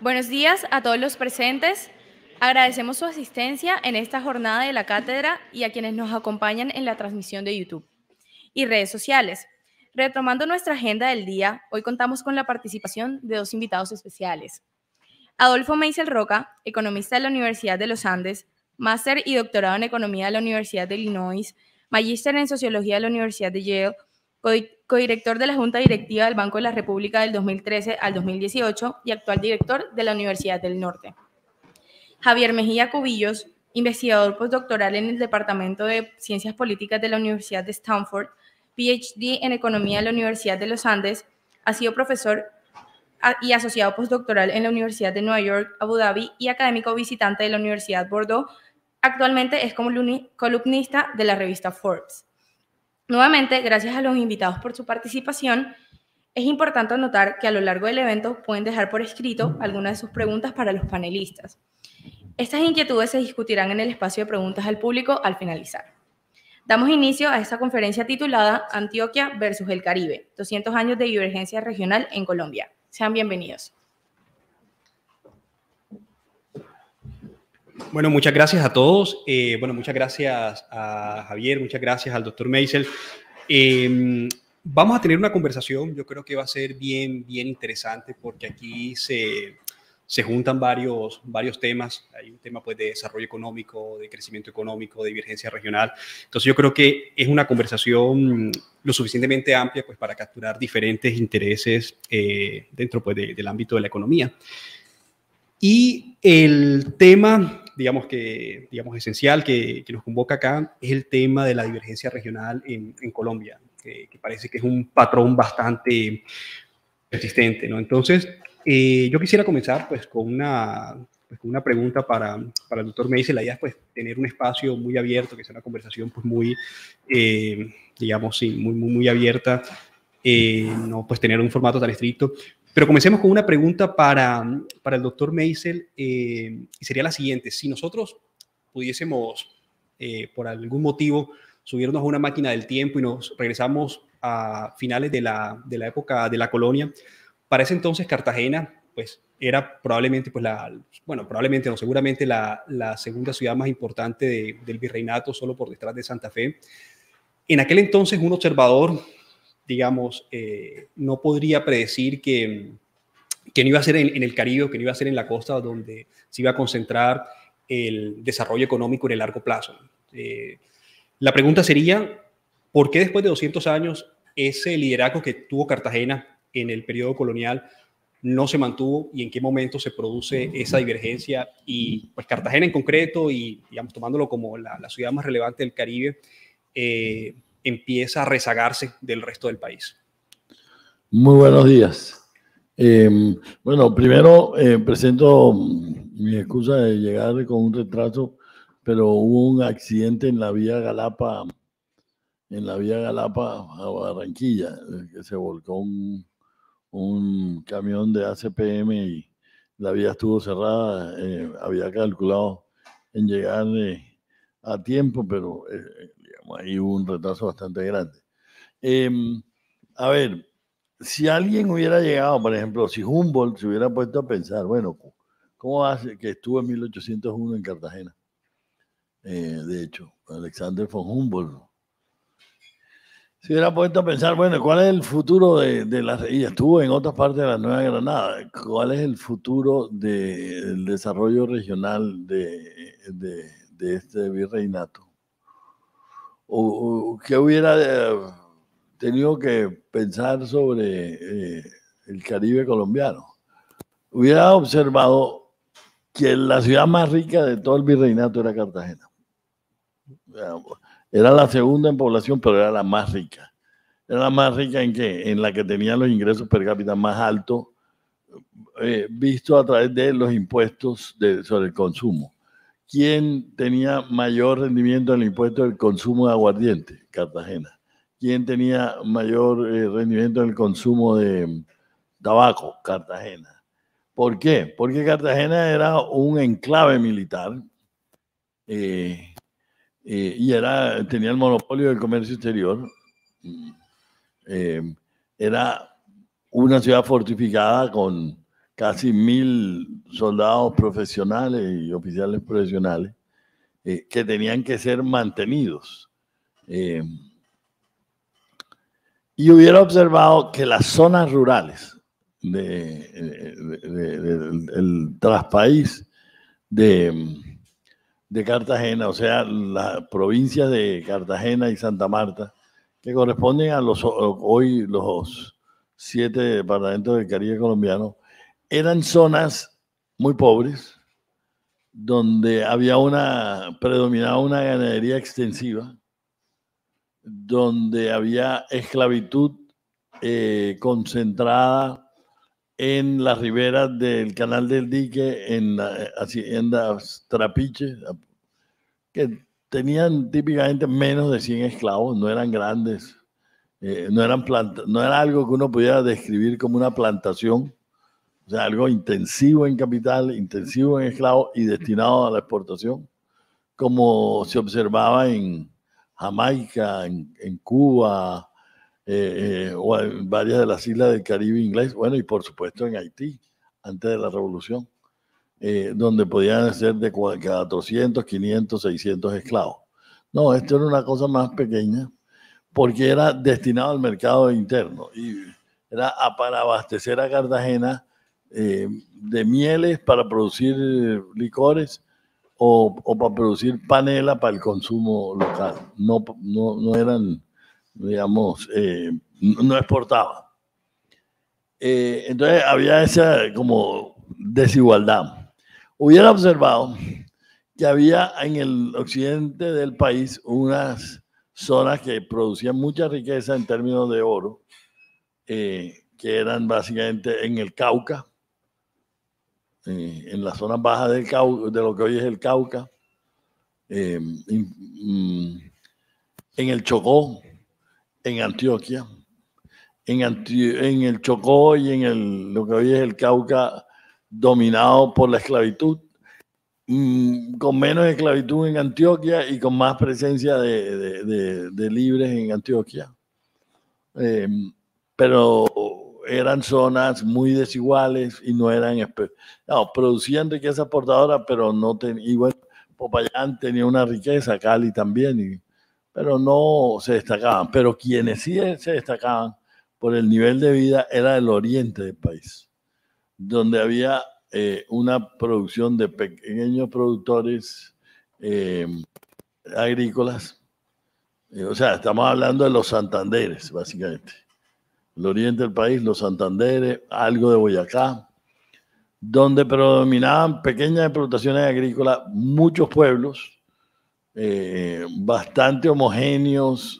Buenos días a todos los presentes. Agradecemos su asistencia en esta jornada de la cátedra y a quienes nos acompañan en la transmisión de YouTube y redes sociales. Retomando nuestra agenda del día, hoy contamos con la participación de dos invitados especiales. Adolfo Meisel Roca, economista de la Universidad de los Andes, máster y doctorado en Economía de la Universidad de Illinois, magíster en Sociología de la Universidad de Yale, codirector de la Junta Directiva del Banco de la República del 2013 al 2018 y actual director de la Universidad del Norte. Javier Mejía Cubillos, investigador postdoctoral en el Departamento de Ciencias Políticas de la Universidad de Stanford, PhD en Economía de la Universidad de los Andes, ha sido profesor y asociado postdoctoral en la Universidad de Nueva York, Abu Dhabi y académico visitante de la Universidad Bordeaux. Actualmente es columnista de la revista Forbes. Nuevamente, gracias a los invitados por su participación. Es importante notar que a lo largo del evento pueden dejar por escrito algunas de sus preguntas para los panelistas. Estas inquietudes se discutirán en el espacio de preguntas al público al finalizar. Damos inicio a esta conferencia titulada Antioquia versus el Caribe, 200 años de divergencia regional en Colombia. Sean bienvenidos. Bueno, muchas gracias a todos. Muchas gracias a Javier, muchas gracias al doctor Meisel. Vamos a tener una conversación, yo creo que va a ser bien interesante porque aquí se juntan varios temas. Hay un tema pues, de desarrollo económico, de crecimiento económico, de divergencia regional. Entonces yo creo que es una conversación lo suficientemente amplia pues, para capturar diferentes intereses dentro pues, del ámbito de la economía. Y el tema, digamos esencial que nos convoca acá es el tema de la divergencia regional en Colombia, que parece que es un patrón bastante persistente, ¿no? Entonces, yo quisiera comenzar pues, con una pregunta para el doctor Meisel. La idea es pues, tener un espacio muy abierto, que sea una conversación pues, muy abierta, no pues, tener un formato tan estricto. Pero comencemos con una pregunta para el doctor Meisel, y sería la siguiente. Si nosotros pudiésemos, por algún motivo, subirnos a una máquina del tiempo y nos regresamos a finales de la época de la colonia, para ese entonces Cartagena pues, era probablemente, seguramente la segunda ciudad más importante del virreinato, solo por detrás de Santa Fe. En aquel entonces un observador, digamos, no podría predecir que no iba a ser en el Caribe, que no iba a ser en la costa donde se iba a concentrar el desarrollo económico en el largo plazo. La pregunta sería, ¿por qué después de 200 años ese liderazgo que tuvo Cartagena en el periodo colonial no se mantuvo y en qué momento se produce esa divergencia? Y pues Cartagena en concreto, y digamos tomándolo como la ciudad más relevante del Caribe, empieza a rezagarse del resto del país. Muy buenos días. Primero presento mi excusa de llegar con un retraso, pero hubo un accidente en la vía Galapa a Barranquilla, que se volcó un camión de ACPM y la vía estuvo cerrada. Había calculado en llegar a tiempo, pero ahí hubo un retraso bastante grande. A ver, si alguien hubiera llegado, por ejemplo, si Humboldt se hubiera puesto a pensar, bueno, ¿cómo hace que estuvo en 1801 en Cartagena? De hecho, Alexander von Humboldt se hubiera puesto a pensar, bueno, ¿cuál es el futuro de la... Y estuvo en otras partes de la Nueva Granada. ¿Cuál es el futuro del desarrollo regional de este virreinato? ¿O qué hubiera tenido que pensar sobre el Caribe colombiano? Hubiera observado que la ciudad más rica de todo el virreinato era Cartagena. Era la segunda en población, pero era la más rica. ¿Era la más rica en qué? En la que tenía los ingresos per cápita más altos, visto a través de los impuestos sobre el consumo. ¿Quién tenía mayor rendimiento en el impuesto del consumo de aguardiente? Cartagena. ¿Quién tenía mayor rendimiento en el consumo de tabaco? Cartagena. ¿Por qué? Porque Cartagena era un enclave militar y tenía el monopolio del comercio exterior. Era una ciudad fortificada con casi 1000 soldados profesionales y oficiales profesionales que tenían que ser mantenidos. Y hubiera observado que las zonas rurales del traspaís de Cartagena, o sea, las provincias de Cartagena y Santa Marta, que corresponden a hoy los 7 departamentos del Caribe colombiano, eran zonas muy pobres, donde predominaba una ganadería extensiva, donde había esclavitud concentrada en las riberas del Canal del Dique, en haciendas trapiches, que tenían típicamente menos de 100 esclavos, no eran grandes, no era algo que uno pudiera describir como una plantación, o sea, algo intensivo en capital, intensivo en esclavos y destinado a la exportación, como se observaba en Jamaica, en Cuba, o en varias de las islas del Caribe inglés, bueno, y por supuesto en Haití, antes de la revolución, donde podían ser de 400, 500, 600 esclavos. No, esto era una cosa más pequeña, porque era destinado al mercado interno y era para abastecer a Cartagena de mieles para producir licores o para producir panela para el consumo local. No eran, digamos, no exportaban. Entonces había esa como desigualdad. Hubiera observado que había en el occidente del país unas zonas que producían mucha riqueza en términos de oro, que eran básicamente en el Cauca, en las zonas bajas del Cauca, de lo que hoy es el Cauca, en el Chocó, en Antioquia, en el Chocó y en lo que hoy es el Cauca, dominado por la esclavitud, con menos esclavitud en Antioquia y con más presencia de libres en Antioquia. Pero eran zonas muy desiguales y no eran... producían riqueza exportadora, pero no tenían... Y bueno, Popayán tenía una riqueza, Cali también, pero no se destacaban. Pero quienes sí se destacaban por el nivel de vida era el oriente del país, donde había una producción de pequeños productores agrícolas. O sea, estamos hablando de los Santanderes, básicamente. El oriente del país, los Santanderes, algo de Boyacá, donde predominaban pequeñas explotaciones agrícolas, muchos pueblos, bastante homogéneos,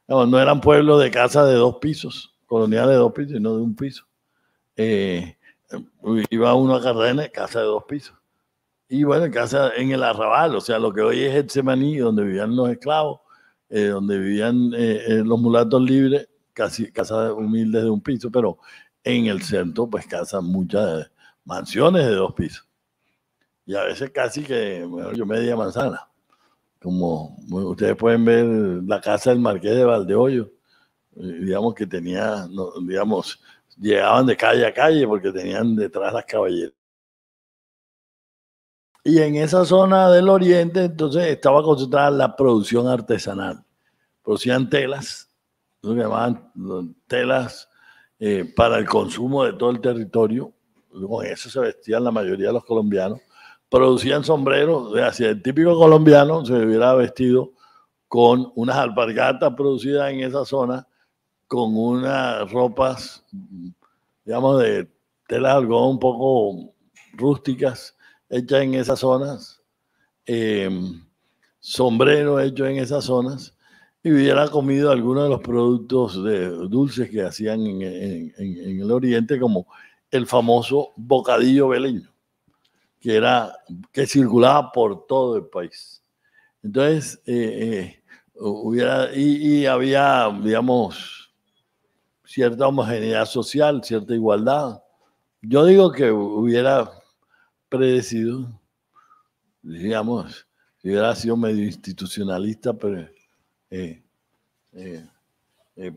no eran pueblos de casas de 2 pisos, coloniales de 2 pisos, sino de 1 piso. Iba uno a Cartagena, casa de 2 pisos. Y bueno, casa en el arrabal, o sea, lo que hoy es Getsemaní, donde vivían los esclavos, donde vivían los mulatos libres, casi casas humildes de 1 piso, pero en el centro, pues muchas mansiones de 2 pisos. Y a veces casi que, bueno, yo media manzana. Como ustedes pueden ver la casa del Marqués de Valdehoyo, digamos que tenía, digamos, llegaban de calle a calle porque tenían detrás las caballeras. Y en esa zona del oriente, entonces, estaba concentrada la producción artesanal. Producían telas, lo que llamaban telas para el consumo de todo el territorio. Con eso se vestían la mayoría de los colombianos. Producían sombreros, o sea, si el típico colombiano se hubiera vestido con unas alpargatas producidas en esa zona, con unas ropas, digamos, de tela de algodón un poco rústicas, hechas en esas zonas, sombrero hecho en esas zonas, y hubiera comido algunos de los productos dulces que hacían en el oriente, como el famoso bocadillo veleño, que circulaba por todo el país. Entonces, había, digamos, cierta homogeneidad social, cierta igualdad. Yo digo que hubiera predecido, digamos, si hubiera sido medio institucionalista, pero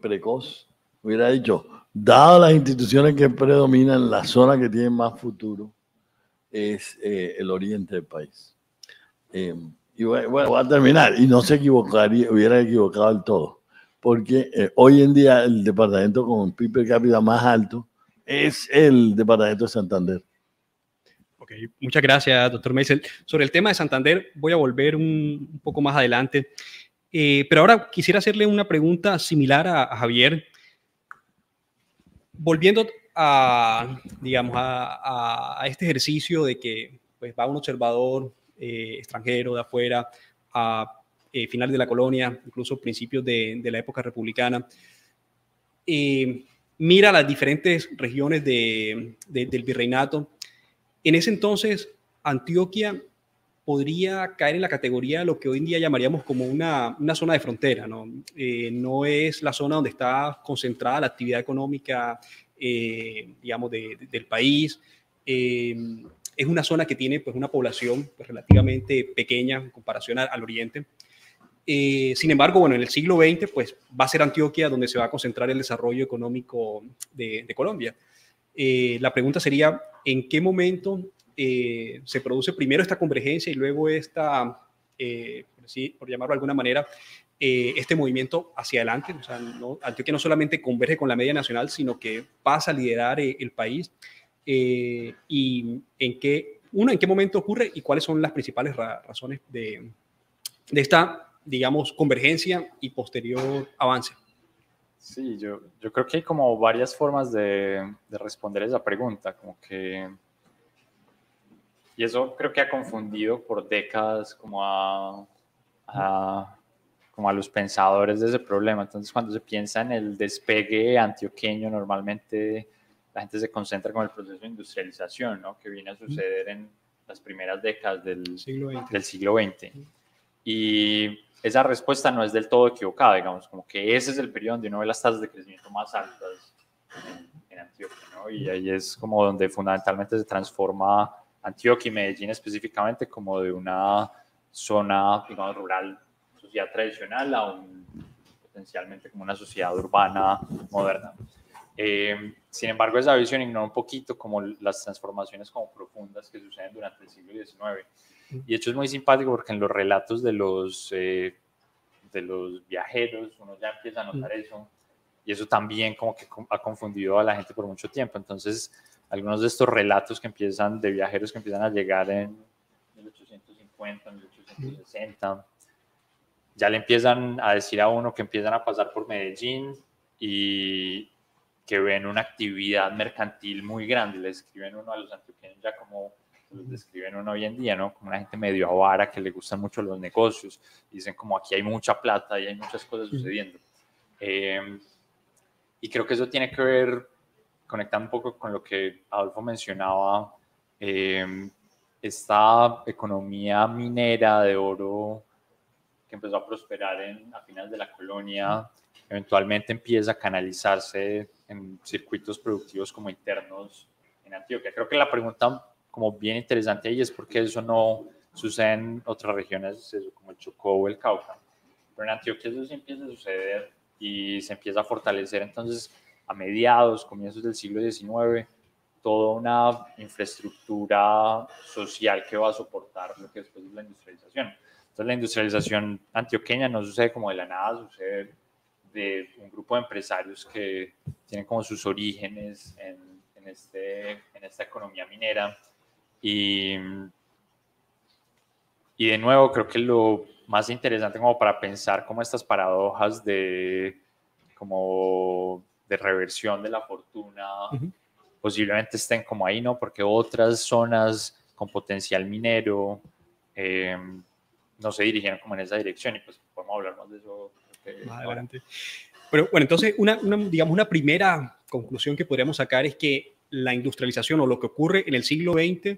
precoz, hubiera dicho, dadas las instituciones que predominan, la zona que tiene más futuro es el oriente del país. Y bueno, voy a terminar, y no se equivocaría, hubiera equivocado del todo, porque hoy en día el departamento con PIB per cápita más alto es el departamento de Santander. Ok, muchas gracias, doctor Meisel. Sobre el tema de Santander voy a volver un poco más adelante, pero ahora quisiera hacerle una pregunta similar a Javier, volviendo a, digamos, a este ejercicio de que pues, va un observador extranjero de afuera a finales de la colonia, incluso principios de la época republicana, mira las diferentes regiones del virreinato. En ese entonces, Antioquia podría caer en la categoría de lo que hoy en día llamaríamos como una zona de frontera, ¿no? No es la zona donde está concentrada la actividad económica, digamos, del país. Es una zona que tiene pues, una población pues, relativamente pequeña en comparación al oriente. Sin embargo, bueno, en el siglo XX pues, va a ser Antioquia donde se va a concentrar el desarrollo económico de Colombia. La pregunta sería, ¿en qué momento se produce primero esta convergencia y luego esta, por llamarlo de alguna manera, este movimiento hacia adelante? O sea, Antioquia no solamente converge con la media nacional, sino que pasa a liderar el país. Y en qué momento ocurre y cuáles son las principales razones de esta, digamos, convergencia y posterior avance. Sí, yo creo que hay como varias formas de responder esa pregunta, como que, y eso creo que ha confundido por décadas como como a los pensadores de ese problema. Entonces, cuando se piensa en el despegue antioqueño, normalmente la gente se concentra con el proceso de industrialización, ¿no? Que viene a suceder en las primeras décadas del siglo XX. Y esa respuesta no es del todo equivocada, digamos, como que ese es el periodo donde uno ve las tasas de crecimiento más altas en Antioquia, ¿no? Y ahí es como donde fundamentalmente se transforma Antioquia y Medellín específicamente como de una zona, digamos, rural, sociedad tradicional a potencialmente como una sociedad urbana moderna. Sin embargo, esa visión ignora un poquito como las transformaciones como profundas que suceden durante el siglo XIX. Y de hecho es muy simpático porque en los relatos de los viajeros uno ya empieza a notar eso, y eso también como que ha confundido a la gente por mucho tiempo. Entonces, algunos de estos relatos que empiezan de viajeros que empiezan a llegar en 1850, 1860, ya le empiezan a decir a uno que empiezan a pasar por Medellín y que ven una actividad mercantil muy grande. Le escriben uno a los antioqueños ya como los describen uno hoy en día, ¿no? Como una gente medio avara que le gustan mucho los negocios. Dicen como aquí hay mucha plata y hay muchas cosas sucediendo. Y creo que eso tiene que ver, conectando un poco con lo que Adolfo mencionaba, esta economía minera de oro que empezó a prosperar a finales de la colonia, eventualmente empieza a canalizarse en circuitos productivos como internos en Antioquia. Creo que la pregunta como bien interesante ahí es por qué eso no sucede en otras regiones como el Chocó o el Cauca. Pero en Antioquia eso sí empieza a suceder y se empieza a fortalecer. Entonces, a mediados, comienzos del siglo XIX, toda una infraestructura social que va a soportar lo que después es la industrialización. Entonces, la industrialización antioqueña no sucede como de la nada, sucede de un grupo de empresarios que tienen como sus orígenes en esta economía minera. Y de nuevo, creo que lo más interesante como para pensar como estas paradojas de reversión de la fortuna posiblemente estén como ahí, ¿no? Porque otras zonas con potencial minero no se dirigieron como en esa dirección, y pues podemos hablar más de eso más adelante. Pero bueno, entonces digamos una primera conclusión que podríamos sacar es que la industrialización o lo que ocurre en el siglo XX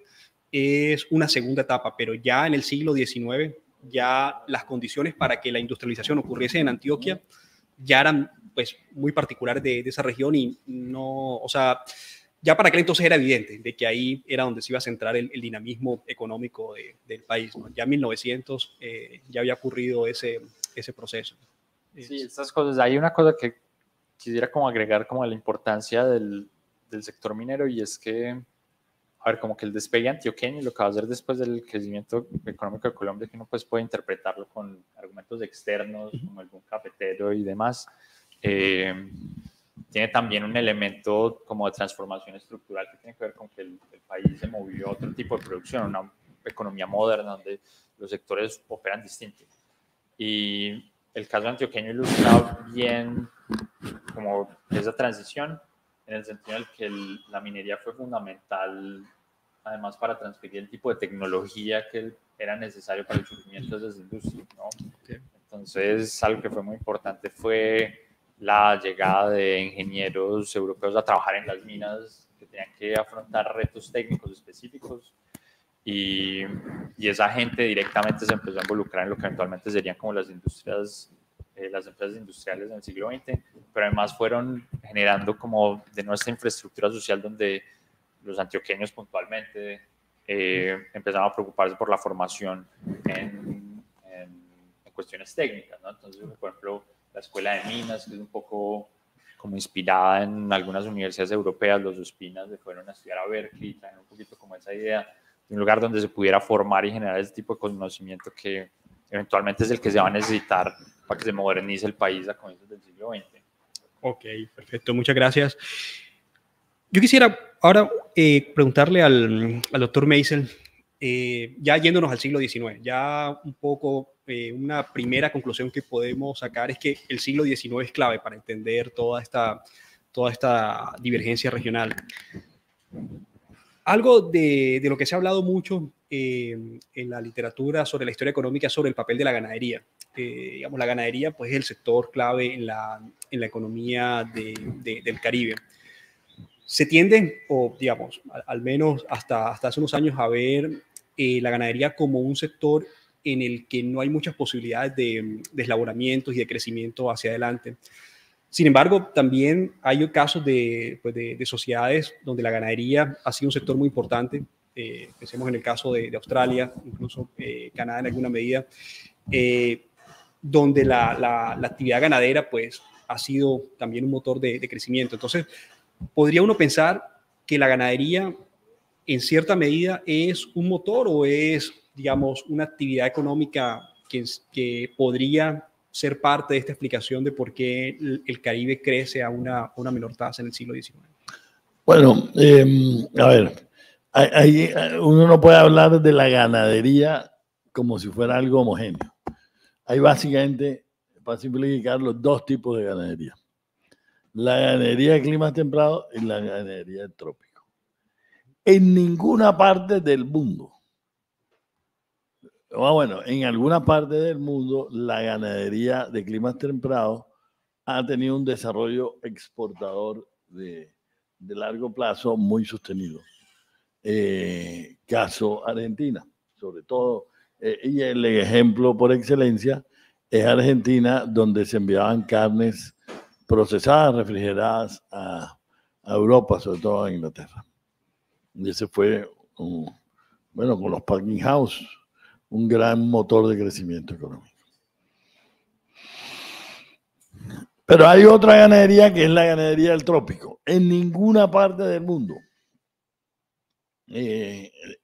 es una segunda etapa, pero ya en el siglo XIX ya las condiciones para que la industrialización ocurriese en Antioquia ya eran pues muy particulares de esa región, y no, o sea, ya para aquel entonces era evidente de que ahí era donde se iba a centrar el dinamismo económico del país, ¿no? Ya en 1900 ya había ocurrido ese proceso. Sí, estas cosas. Hay una cosa que quisiera como agregar como la importancia del sector minero, y es que, a ver, como que el despegue antioqueño y lo que va a hacer después del crecimiento económico de Colombia, que uno pues puede interpretarlo con argumentos externos, como el boom cafetero y demás, tiene también un elemento como de transformación estructural que tiene que ver con que el país se movió a otro tipo de producción, una economía moderna donde los sectores operan distintos. Y el caso antioqueño ilustra bien como esa transición, en el sentido en el que la minería fue fundamental, además, para transferir el tipo de tecnología que era necesario para el surgimiento de esas industrias, ¿no? Okay. Entonces, algo que fue muy importante fue la llegada de ingenieros europeos a trabajar en las minas, que tenían que afrontar retos técnicos específicos, y esa gente directamente se empezó a involucrar en lo que eventualmente serían como las industrias, las empresas industriales en el siglo XX, pero además fueron generando como de nuestra infraestructura social, donde los antioqueños puntualmente empezaron a preocuparse por la formación en cuestiones técnicas, ¿no? Entonces, por ejemplo, la Escuela de Minas, que es un poco como inspirada en algunas universidades europeas, los Uspinas se fueron a estudiar a Berkeley, traen un poquito como esa idea de un lugar donde se pudiera formar y generar ese tipo de conocimiento que eventualmente es el que se va a necesitar para que se modernice el país a comienzos del siglo XX. Ok, perfecto, muchas gracias. Yo quisiera ahora preguntarle al doctor Meisel, ya yéndonos al siglo XIX, ya un poco una primera conclusión que podemos sacar es que el siglo XIX es clave para entender toda esta divergencia regional. Algo de lo que se ha hablado mucho en la literatura sobre la historia económica, sobre el papel de la ganadería. Digamos, la ganadería pues, es el sector clave en la economía del Caribe. Se tiende, o digamos, al menos hasta hace unos años, a ver la ganadería como un sector en el que no hay muchas posibilidades de deslaboramientos y de crecimiento hacia adelante. Sin embargo, también hay casos de sociedades donde la ganadería ha sido un sector muy importante. Pensemos en el caso de Australia, incluso Canadá en alguna medida, donde la actividad ganadera pues, ha sido también un motor de crecimiento. Entonces, ¿podría uno pensar que la ganadería en cierta medida es un motor o es, digamos, una actividad económica que podría ser parte de esta explicación de por qué el Caribe crece a una menor tasa en el siglo XIX? Bueno, a ver, uno no puede hablar de la ganadería como si fuera algo homogéneo. Hay básicamente, para simplificar, los dos tipos de ganadería. La ganadería de climas templados y la ganadería del trópico. En ninguna parte del mundo, bueno, en alguna parte del mundo, la ganadería de climas templados ha tenido un desarrollo exportador de largo plazo muy sostenido. Caso Argentina, sobre todo, y el ejemplo por excelencia es Argentina, donde se enviaban carnes procesadas, refrigeradas a Europa, sobre todo a Inglaterra. Y ese fue, bueno, con los packing house, un gran motor de crecimiento económico. Pero hay otra ganadería que es la ganadería del trópico. En ninguna parte del mundo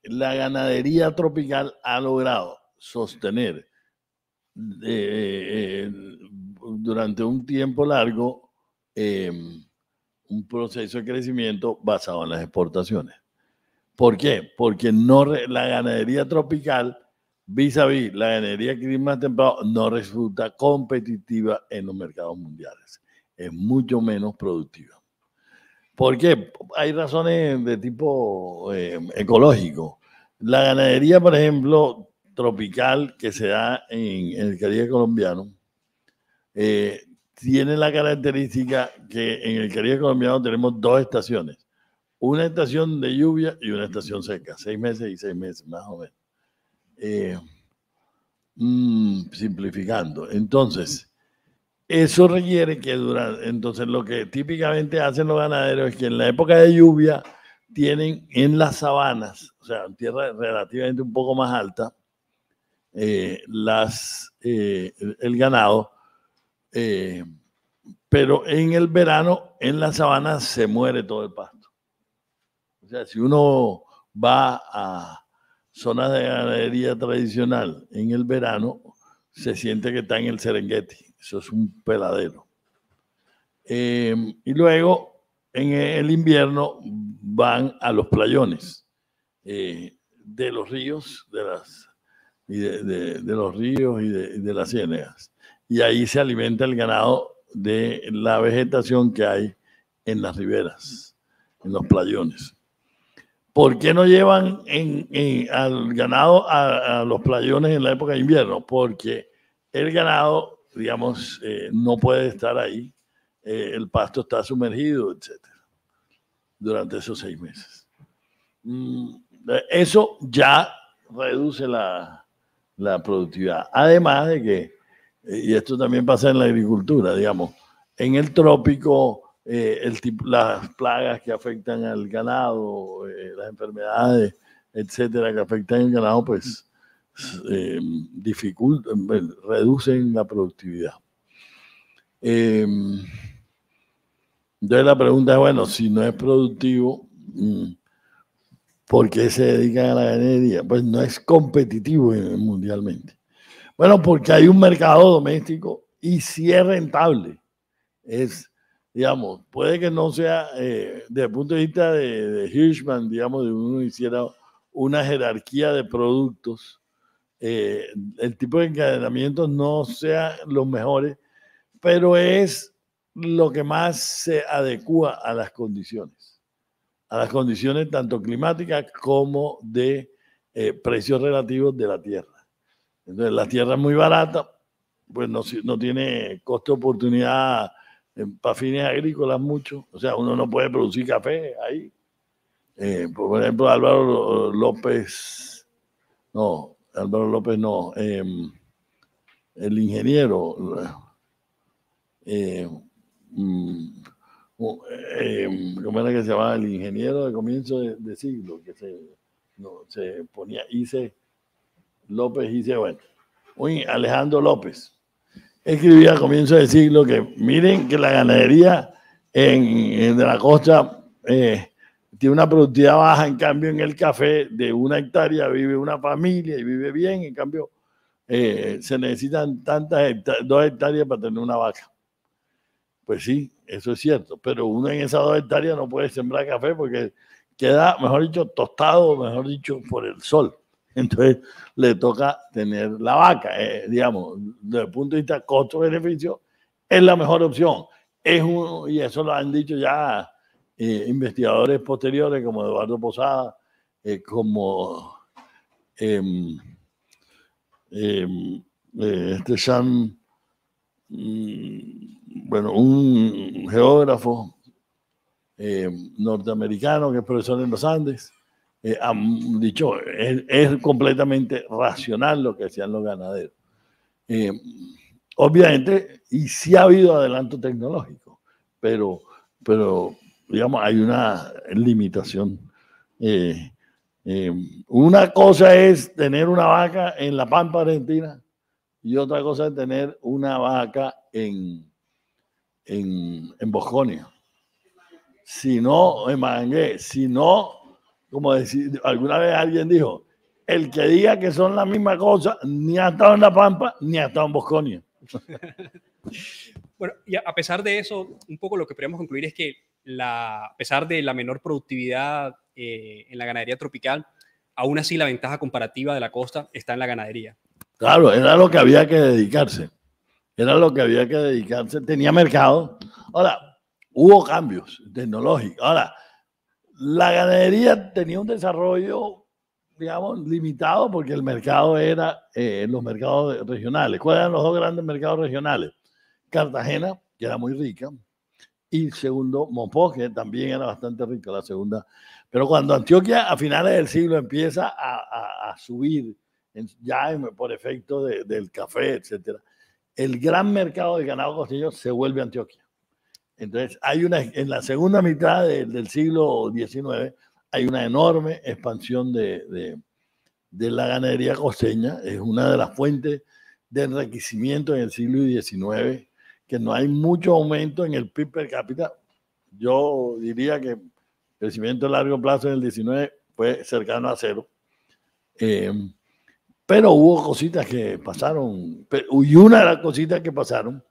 la ganadería tropical ha logrado sostener durante un tiempo largo un proceso de crecimiento basado en las exportaciones. ¿Por qué? Porque la ganadería tropical, vis a vis la ganadería de clima templado, no resulta competitiva en los mercados mundiales. Es mucho menos productiva. ¿Por qué? Hay razones de tipo ecológico. La ganadería, por ejemplo, tropical que se da en el Caribe colombiano, tiene la característica que en el Caribe colombiano tenemos dos estaciones. Una estación de lluvia y una estación seca, 6 meses y 6 meses, más o menos. Simplificando. Entonces, eso requiere que entonces lo que típicamente hacen los ganaderos es que en la época de lluvia tienen en las sabanas, o sea, en tierra relativamente un poco más alta, el ganado pero en el verano en la sabana se muere todo el pasto. O sea, si uno va a zonas de ganadería tradicional en el verano, se siente que está en el Serengeti. Eso es un peladero. Y luego, en el invierno, van a los playones de los ríos, de los ríos y de las ciénegas. Y ahí se alimenta el ganado de la vegetación que hay en las riberas, en los playones. ¿Por qué no llevan al ganado a los playones en la época de invierno? Porque el ganado, digamos, no puede estar ahí. El pasto está sumergido, etcétera, durante esos 6 meses. Eso ya reduce la productividad. Además de que, y esto también pasa en la agricultura, digamos, en el trópico, las plagas que afectan al ganado, las enfermedades, etcétera, que afectan al ganado, pues reducen la productividad. Entonces la pregunta es, bueno, si no es productivo, ¿por qué se dedican a la ganadería? Pues no es competitivo mundialmente. Bueno, porque hay un mercado doméstico y sí es rentable. Digamos, puede que no sea, desde el punto de vista de Hirschman, digamos, de uno hiciera una jerarquía de productos, el tipo de encadenamiento no sea los mejores, pero es lo que más se adecua a las condiciones tanto climáticas como de precios relativos de la tierra. Entonces, la tierra es muy barata, pues no tiene costo de oportunidad para fines agrícolas mucho. O sea, uno no puede producir café ahí. Por ejemplo, Álvaro López no, el ingeniero, ¿cómo era que se llamaba? El ingeniero de comienzo de siglo, que se ponía López, bueno, Alejandro López escribía a comienzo de siglo que miren que la ganadería de la costa tiene una productividad baja, en cambio en el café de 1 hectárea vive una familia y vive bien, en cambio se necesitan 2 hectáreas para tener una vaca. Pues sí, eso es cierto, pero uno en esas 2 hectáreas no puede sembrar café porque queda, mejor dicho, tostado, mejor dicho, por el sol. Entonces le toca tener la vaca, digamos, desde el punto de vista costo-beneficio, es la mejor opción. Y eso lo han dicho ya investigadores posteriores como Eduardo Posada, como bueno, un geógrafo norteamericano que es profesor en los Andes. Han dicho, es completamente racional lo que hacían los ganaderos. Obviamente, y sí ha habido adelanto tecnológico, pero digamos, hay una limitación. Una cosa es tener una vaca en la Pampa Argentina y otra cosa es tener una vaca en Bosconia. Si no, en Magangué, si no, como alguna vez alguien dijo, el que diga que son la misma cosa, ni ha estado en la Pampa, ni ha estado en Bosconia. Bueno, y a pesar de eso, un poco lo que podríamos concluir es que a pesar de la menor productividad en la ganadería tropical, aún así la ventaja comparativa de la costa está en la ganadería. Claro, era lo que había que dedicarse. Tenía mercado. Ahora, hubo cambios tecnológicos. Ahora, la ganadería tenía un desarrollo, digamos, limitado porque el mercado era los mercados regionales. ¿Cuáles eran los 2 grandes mercados regionales? Cartagena, que era muy rica, y segundo, Monpós, que también era bastante rica, la segunda. Pero cuando Antioquia a finales del siglo empieza a subir, ya por efecto del café, etcétera, el gran mercado de ganado costeño se vuelve Antioquia. Entonces, en la segunda mitad del siglo XIX, hay una enorme expansión de la ganadería costeña. Es una de las fuentes de enriquecimiento en el siglo XIX que no hay mucho aumento en el PIB per cápita. Yo diría que el crecimiento a largo plazo en el 19 fue cercano a cero. Pero hubo cositas que pasaron. Y una de las cositas que pasaron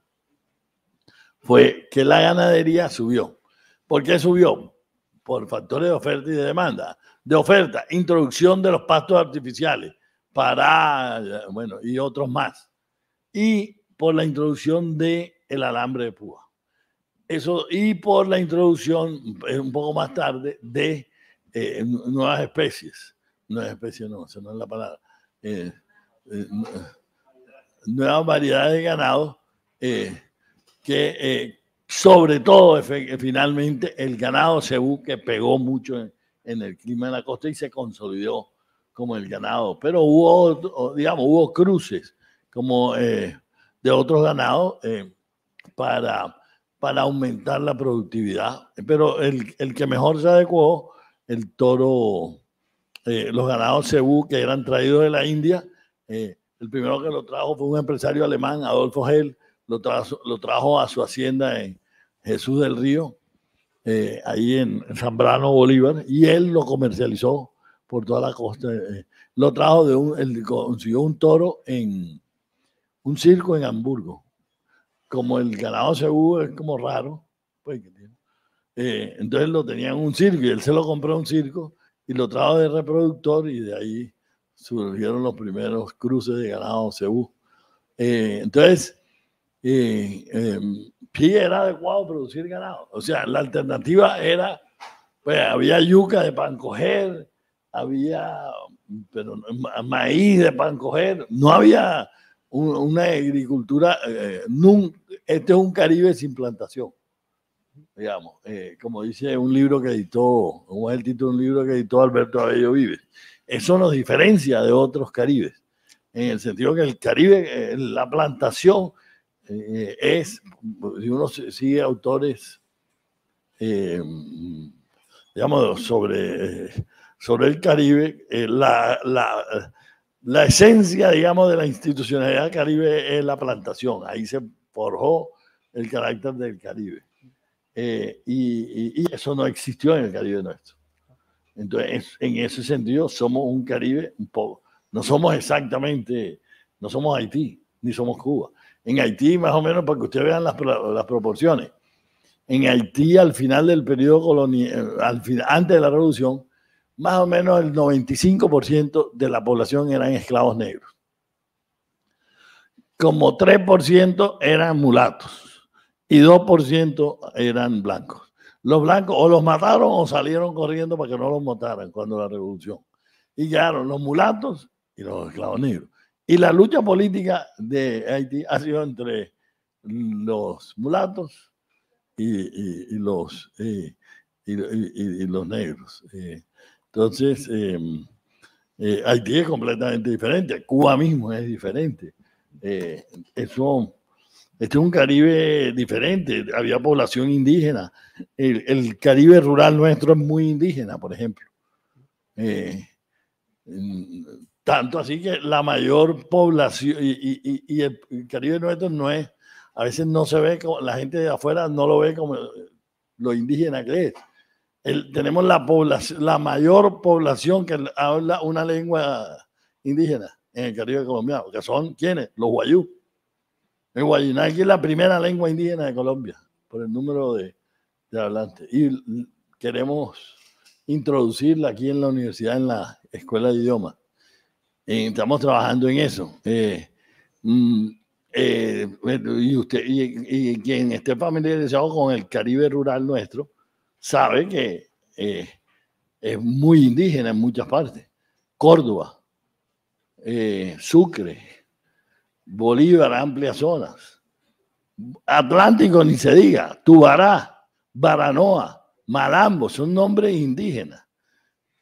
fue que la ganadería subió. ¿Por qué subió? Por factores de oferta y de demanda. De oferta, introducción de los pastos artificiales y otros más. Y por la introducción del alambre de púa. Eso, y por la introducción, un poco más tarde, de nuevas especies. Nuevas especies no, esa no es la palabra. Nuevas variedades de ganado que sobre todo finalmente el ganado cebú, que pegó mucho en el clima de la costa y se consolidó como el ganado, pero hubo cruces como de otros ganados para aumentar la productividad, pero el que mejor se adecuó, el toro, los ganados cebú que eran traídos de la India, el primero que lo trajo fue un empresario alemán, Adolfo Hell, lo trajo a su hacienda en Jesús del Río, ahí en Zambrano, Bolívar, y él lo comercializó por toda la costa. Lo trajo consiguió un toro en un circo en Hamburgo. Como el ganado cebú es como raro, pues, entonces lo tenía en un circo y él se lo compró en un circo y lo trajo de reproductor y de ahí surgieron los primeros cruces de ganado cebú. Entonces, sí era adecuado producir ganado. O sea, la alternativa era, pues había yuca de pan coger, había maíz de pan coger, no había una agricultura, este es un Caribe sin plantación, digamos, como dice un libro que editó, como es el título de un libro que editó Alberto Abello Vives. Eso nos diferencia de otros Caribes, en el sentido que el Caribe, la plantación es, si uno sigue autores, digamos, sobre el Caribe, la esencia, digamos, de la institucionalidad Caribe es la plantación. Ahí se forjó el carácter del Caribe. Y eso no existió en el Caribe nuestro. Entonces, en ese sentido, somos un Caribe un poco. No somos Haití, ni somos Cuba. En Haití, más o menos, para que ustedes vean las proporciones. En Haití, al final del periodo colonial, antes de la revolución, más o menos el 95% de la población eran esclavos negros. Como 3% eran mulatos y 2% eran blancos. Los blancos o los mataron o salieron corriendo para que no los mataran cuando la revolución. Y quedaron los mulatos y los esclavos negros. Y la lucha política de Haití ha sido entre los mulatos y los negros. Entonces, Haití es completamente diferente. Cuba mismo es diferente. Este es un Caribe diferente. Había población indígena. El Caribe rural nuestro es muy indígena, por ejemplo. Tanto así que la mayor población y el Caribe nuestro no es, a veces no se ve, como la gente de afuera no lo ve como lo indígena que es. Tenemos la mayor población que habla una lengua indígena en el Caribe colombiano, que son ¿quiénes? Los guayú. El guayinaqui es la primera lengua indígena de Colombia, por el número de hablantes. Y queremos introducirla aquí en la universidad, en la escuela de idiomas. Estamos trabajando en eso. Y quien esté familiarizado con el Caribe rural nuestro, sabe que es muy indígena en muchas partes. Córdoba, Sucre, Bolívar, amplias zonas. Atlántico, ni se diga. Tubará, Baranoa, Malambo, son nombres indígenas.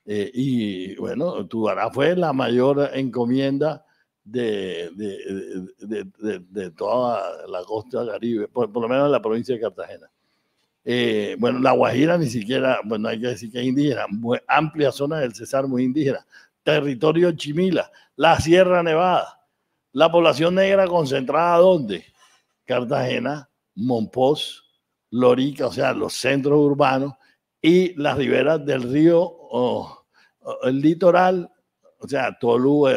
Y bueno, Tubará fue la mayor encomienda de toda la costa caribe, por lo menos en la provincia de Cartagena. Bueno, la Guajira ni siquiera, bueno, hay que decir que es indígena, amplia zona del Cesar muy indígena, territorio Chimila, la Sierra Nevada, la población negra concentrada ¿dónde? Cartagena, Monpós, Lorica, o sea, los centros urbanos, y las riberas del río, el litoral, o sea, Tolú,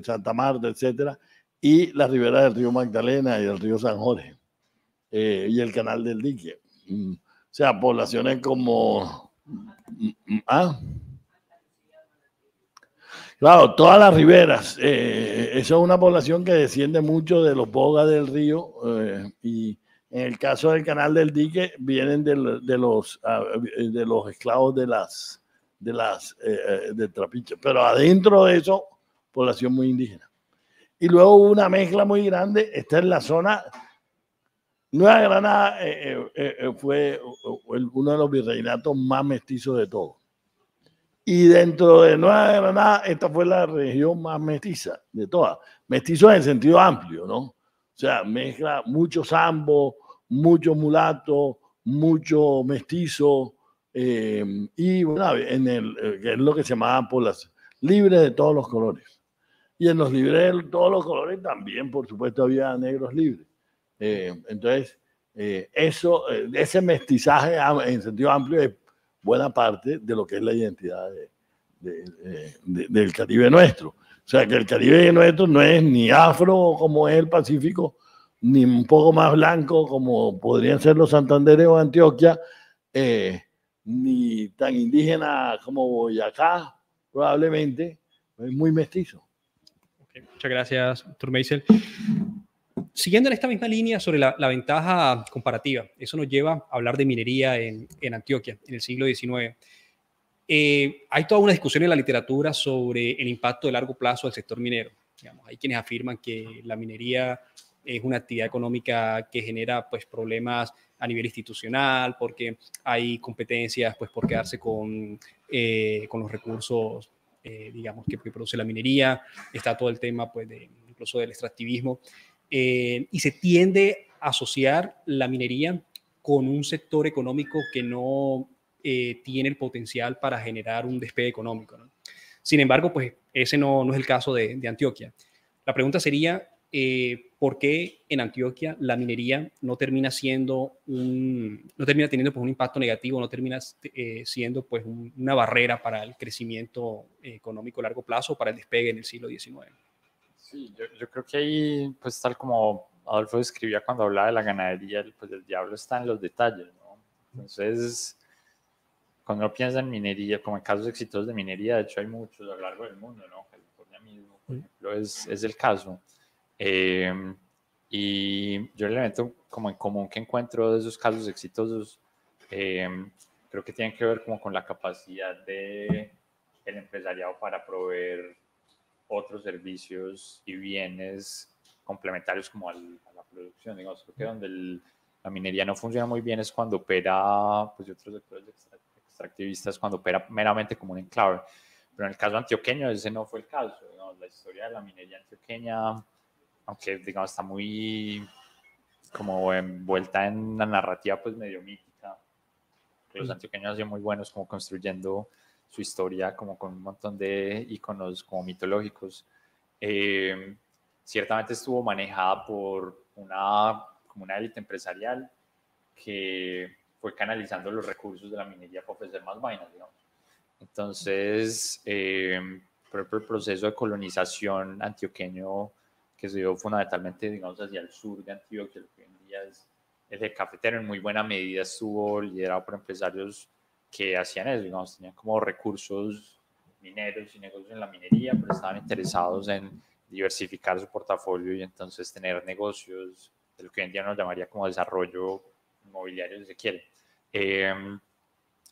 Santa Marta, etcétera, y las riberas del río Magdalena y del río San Jorge, y el canal del Dique. O sea, poblaciones como... Claro, todas las riberas. Eso es una población que desciende mucho de los bogas del río, y en el caso del canal del Dique vienen de los esclavos de Trapiche. Pero adentro de eso, población muy indígena. Y luego hubo una mezcla muy grande. Está en la zona... Nueva Granada fue uno de los virreinatos más mestizos de todos. Y dentro de Nueva Granada, esta fue la región más mestiza de todas. Mestizo en el sentido amplio, ¿no? O sea, mezcla mucho sambo, mucho mulato, mucho mestizo, y bueno, que es lo que se llamaban población libres de todos los colores. Y en los libres de todos los colores también, por supuesto, había negros libres. Entonces, ese mestizaje en sentido amplio es buena parte de lo que es la identidad del Caribe nuestro. O sea, que el Caribe nuestro no es ni afro como es el Pacífico, ni un poco más blanco como podrían ser los Santanderes o Antioquia, ni tan indígena como Boyacá, probablemente, es muy mestizo. Okay, muchas gracias, doctor Meisel. Siguiendo en esta misma línea sobre la ventaja comparativa, eso nos lleva a hablar de minería en Antioquia en el siglo XIX. Hay toda una discusión en la literatura sobre el impacto de largo plazo del sector minero. Digamos, hay quienes afirman que la minería es una actividad económica que genera pues, problemas a nivel institucional, porque hay competencias pues, por quedarse con los recursos digamos, que produce la minería. Está todo el tema pues, incluso del extractivismo. Y se tiende a asociar la minería con un sector económico que no tiene el potencial para generar un despegue económico, ¿no? Sin embargo, pues ese no es el caso de Antioquia. La pregunta sería, ¿por qué en Antioquia la minería no termina teniendo pues, un impacto negativo, no termina siendo pues, una barrera para el crecimiento económico a largo plazo, para el despegue en el siglo XIX? Sí, yo creo que ahí, pues tal como Adolfo describía cuando hablaba de la ganadería, pues el diablo está en los detalles, ¿no? Entonces, cuando uno piensa en minería, como en casos exitosos de minería, de hecho hay muchos a lo largo del mundo, ¿no? California mismo, por ejemplo, es el caso. Y yo el elemento como en común que encuentro de esos casos exitosos, creo que tienen que ver como con la capacidad del empresariado para proveer otros servicios y bienes complementarios como a la producción. Digamos, creo que donde la minería no funciona muy bien es cuando opera, pues, y otros sectores extractivistas, cuando opera meramente como un enclave. Pero en el caso antioqueño ese no fue el caso. Digamos, la historia de la minería antioqueña, aunque digamos está muy como envuelta en una narrativa pues medio mítica, los antioqueños han sido muy buenos como construyendo su historia como con un montón de íconos como mitológicos. Ciertamente estuvo manejada por una élite empresarial que fue canalizando los recursos de la minería para ofrecer más vainas, digamos. Entonces, por ejemplo, el proceso de colonización antioqueño que se dio fundamentalmente, digamos, hacia el sur de Antioquia, lo que hoy en día es el eje cafetero, en muy buena medida estuvo liderado por empresarios que hacían eso, digamos, tenían como recursos mineros y negocios en la minería, pero estaban interesados en diversificar su portafolio y entonces tener negocios de lo que hoy en día nos llamaría como desarrollo inmobiliario, si se quiere.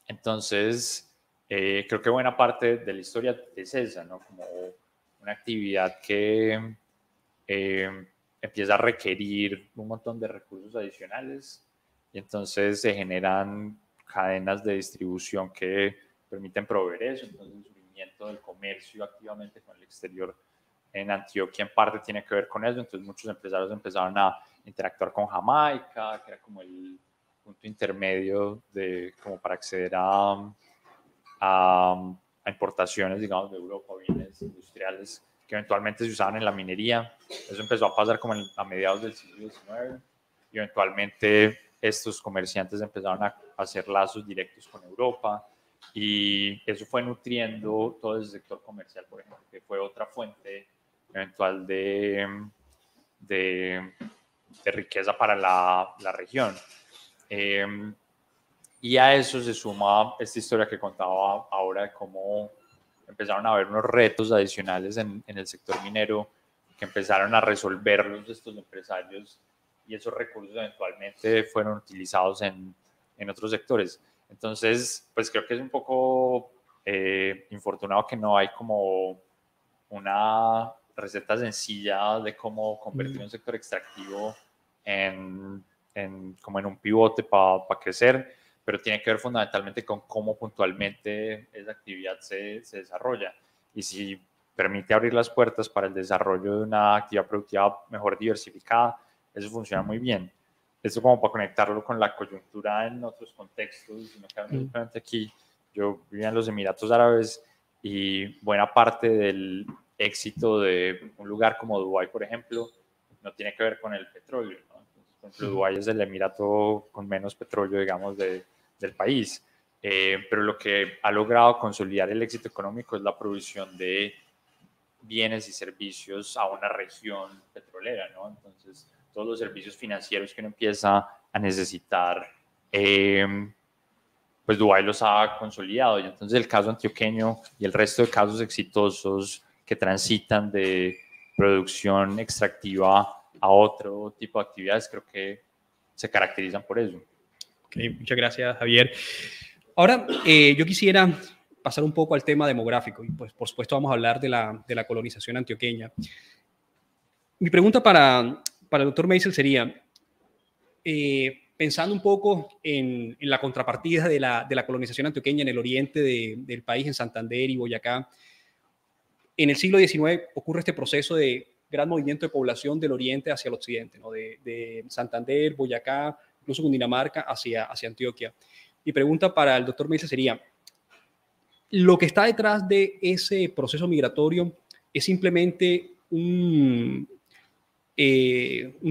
Entonces, creo que buena parte de la historia es esa, ¿no? Como una actividad que empieza a requerir un montón de recursos adicionales y entonces se generan cadenas de distribución que permiten proveer eso. Entonces el surgimiento del comercio activamente con el exterior en Antioquia en parte tiene que ver con eso. Entonces muchos empresarios empezaron a interactuar con Jamaica, que era como el punto intermedio como para acceder a importaciones, digamos, de Europa, bienes industriales que eventualmente se usaban en la minería. Eso empezó a pasar como a mediados del siglo XIX. y eventualmente estos comerciantes empezaron a hacer lazos directos con Europa, y eso fue nutriendo todo ese sector comercial, por ejemplo, que fue otra fuente eventual de riqueza para la región. Y a eso se suma esta historia que contaba ahora de cómo empezaron a haber unos retos adicionales en el sector minero que empezaron a resolverlos estos empresarios, y esos recursos eventualmente fueron utilizados en otros sectores. Entonces, pues creo que es un poco infortunado que no hay como una receta sencilla de cómo convertir un sector extractivo como en un pivote para crecer, pero tiene que ver fundamentalmente con cómo puntualmente esa actividad se desarrolla, y si permite abrir las puertas para el desarrollo de una actividad productiva mejor diversificada, eso funciona muy bien. Esto como para conectarlo con la coyuntura en otros contextos, sino que simplemente aquí yo vivía en los Emiratos Árabes, y buena parte del éxito de un lugar como Dubái, por ejemplo, no tiene que ver con el petróleo, ¿no? Entonces, por ejemplo, Dubái es el emirato con menos petróleo, digamos, del país, pero lo que ha logrado consolidar el éxito económico es la provisión de bienes y servicios a una región petrolera, ¿no? Entonces, todos los servicios financieros que uno empieza a necesitar, pues Dubái los ha consolidado. Y entonces el caso antioqueño y el resto de casos exitosos que transitan de producción extractiva a otro tipo de actividades, creo que se caracterizan por eso. Okay, muchas gracias, Javier. Ahora, yo quisiera pasar un poco al tema demográfico, y pues por supuesto vamos a hablar de la colonización antioqueña. Mi pregunta para el doctor Meisel sería, pensando un poco en la contrapartida de la colonización antioqueña en el oriente del país, en Santander y Boyacá, en el siglo XIX ocurre este proceso de gran movimiento de población del oriente hacia el occidente, ¿no? de Santander, Boyacá, incluso Cundinamarca, hacia Antioquia. Mi pregunta para el doctor Meisel sería, ¿lo que está detrás de ese proceso migratorio es simplemente un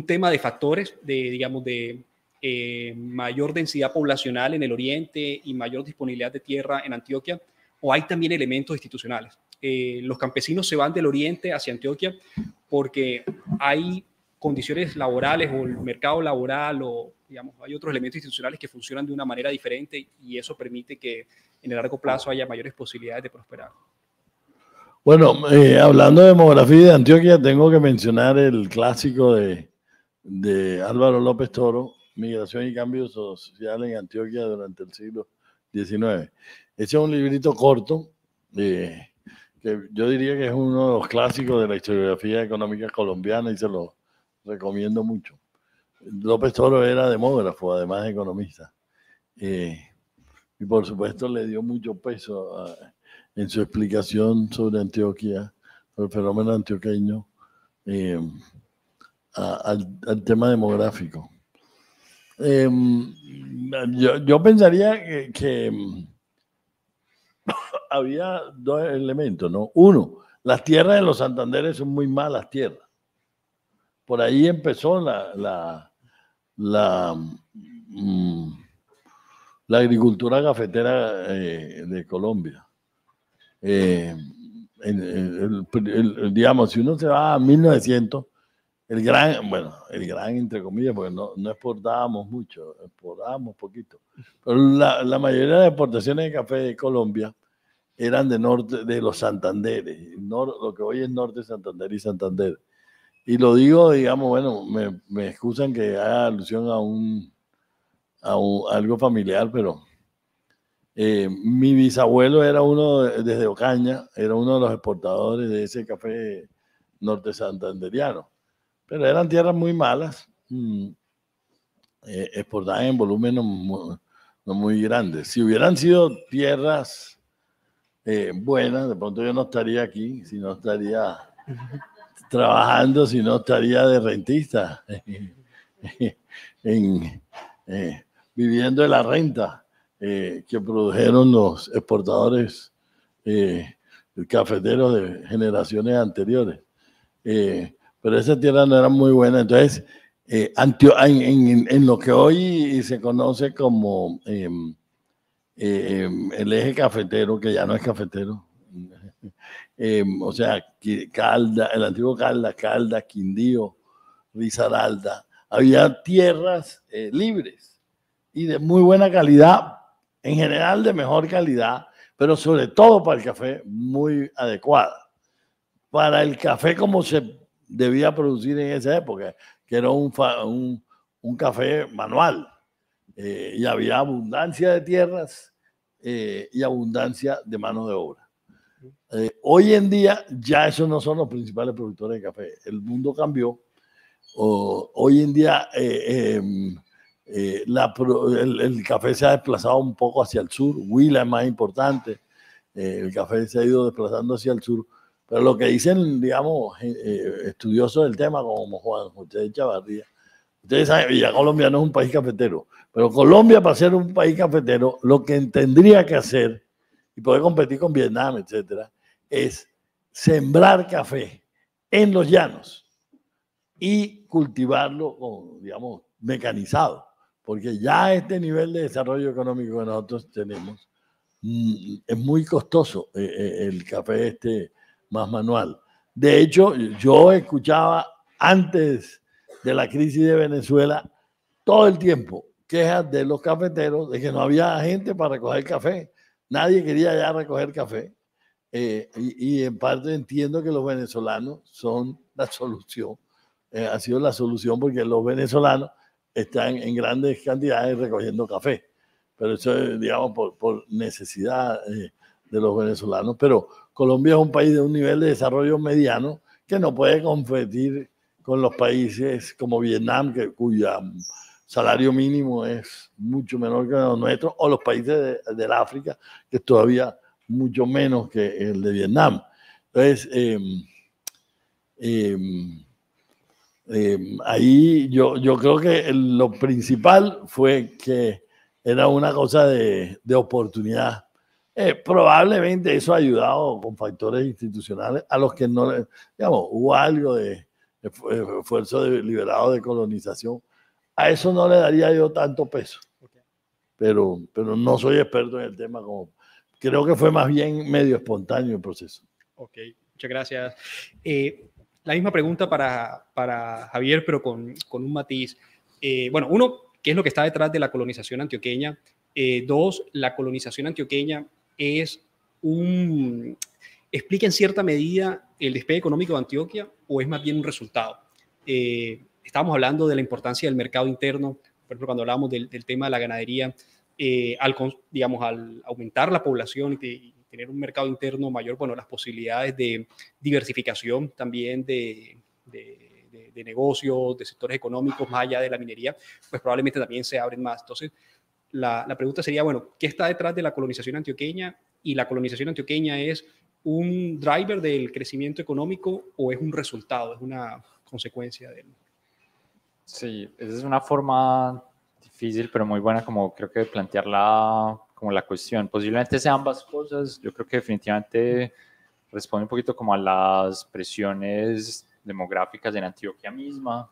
tema de factores, digamos, de mayor densidad poblacional en el oriente y mayor disponibilidad de tierra en Antioquia, o hay también elementos institucionales? Los campesinos se van del oriente hacia Antioquia porque hay condiciones laborales o el mercado laboral, o digamos, hay otros elementos institucionales que funcionan de una manera diferente, y eso permite que en el largo plazo haya mayores posibilidades de prosperar. Bueno, hablando de demografía de Antioquia, tengo que mencionar el clásico de Álvaro López Toro, Migración y Cambio Social en Antioquia durante el siglo XIX. Ese es un librito corto, que yo diría que es uno de los clásicos de la historiografía económica colombiana, y se lo recomiendo mucho. López Toro era demógrafo, además de economista, y por supuesto le dio mucho peso en su explicación sobre Antioquia, sobre el fenómeno antioqueño, al tema demográfico. Yo pensaría que había dos elementos, ¿no? Uno, las tierras de los Santanderes son muy malas tierras. Por ahí empezó la agricultura cafetera de Colombia. Digamos, si uno se va a 1900, el gran entre comillas, porque no exportábamos mucho, exportábamos poquito, pero la mayoría de exportaciones de café de Colombia eran de los Santanderes, lo que hoy es Norte Santander y Santander. Y lo digo, digamos, bueno, me excusan que haga alusión a algo familiar, pero mi bisabuelo era desde Ocaña, era uno de los exportadores de ese café norte santanderiano. Pero eran tierras muy malas, exportaban en volúmenes no muy grandes. Si hubieran sido tierras buenas, de pronto yo no estaría aquí, si no estaría trabajando, si no estaría de rentista, viviendo de la renta que produjeron los exportadores cafeteros de generaciones anteriores. Pero esas tierras no eran muy buenas. Entonces, en lo que hoy se conoce como el eje cafetero, que ya no es cafetero, o sea, Caldas, el antiguo Caldas, Quindío, Risaralda, había tierras libres y de muy buena calidad, en general de mejor calidad, pero sobre todo para el café muy adecuada. Para el café como se debía producir en esa época, que era un café manual, y había abundancia de tierras y abundancia de mano de obra. Hoy en día ya esos no son los principales productores de café. El mundo cambió. Hoy en día el café se ha desplazado un poco hacia el sur. Huila es más importante. El café se ha ido desplazando hacia el sur. Pero lo que dicen, digamos, estudiosos del tema, como Juan José Chavarría, ustedes saben, Villa Colombia no es un país cafetero, pero Colombia, para ser un país cafetero, lo que tendría que hacer y poder competir con Vietnam, etcétera, es sembrar café en los llanos y cultivarlo, digamos, mecanizado, porque ya este nivel de desarrollo económico que nosotros tenemos es muy costoso el café más manual. De hecho, yo escuchaba antes de la crisis de Venezuela todo el tiempo quejas de los cafeteros de que no había gente para recoger café. Nadie quería ya recoger café. Y en parte entiendo que los venezolanos son la solución. Ha sido la solución porque los venezolanos están en grandes cantidades recogiendo café. Pero eso es, digamos, por necesidad de los venezolanos. Pero Colombia es un país de un nivel de desarrollo mediano que no puede competir con los países como Vietnam, cuya salario mínimo es mucho menor que los nuestros, o los países del África, que es todavía mucho menos que el de Vietnam. Entonces, ahí yo creo que lo principal fue que era una cosa de oportunidad. Probablemente eso ha ayudado con factores institucionales a los que no, digamos, hubo algo de esfuerzo deliberado de colonización. A eso no le daría yo tanto peso, pero no soy experto en el tema. Creo que fue más bien medio espontáneo el proceso. Ok, muchas gracias. La misma pregunta para Javier, pero con un matiz. Bueno, uno, ¿qué es lo que está detrás de la colonización antioqueña? Dos, la colonización antioqueña explica en cierta medida el despegue económico de Antioquia o es más bien un resultado. Estábamos hablando de la importancia del mercado interno, por ejemplo, cuando hablábamos del tema de la ganadería, al aumentar la población y tener un mercado interno mayor, bueno, las posibilidades de diversificación también de negocios, de sectores económicos más allá de la minería, pues probablemente también se abren más. Entonces, la pregunta sería, bueno, ¿qué está detrás de la colonización antioqueña? ¿Y la colonización antioqueña es un driver del crecimiento económico o es un resultado, es una consecuencia de él? Sí, esa es una forma difícil, pero muy buena, como creo que plantearla como la cuestión. Posiblemente sean ambas cosas. Yo creo que definitivamente responde un poquito como a las presiones demográficas en Antioquia misma.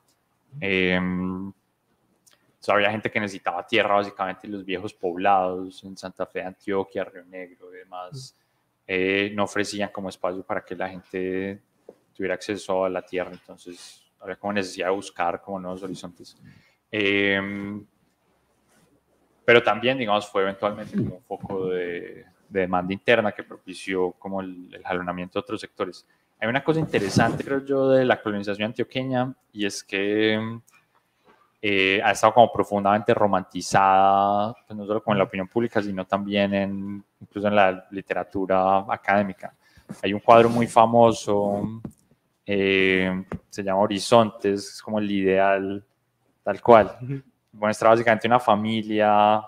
Había gente que necesitaba tierra, básicamente los viejos poblados en Santa Fe, Antioquia, Río Negro y demás, no ofrecían como espacio para que la gente tuviera acceso a la tierra, entonces había como necesidad de buscar como nuevos horizontes. Pero también, digamos, fue eventualmente como un foco de demanda interna que propició como el jalonamiento de otros sectores. Hay una cosa interesante, creo yo, de la colonización antioqueña, y es que ha estado como profundamente romantizada, pues no solo como en la opinión pública, sino también incluso en la literatura académica. Hay un cuadro muy famoso, se llama Horizontes, es como el ideal tal cual. Muestra básicamente una familia,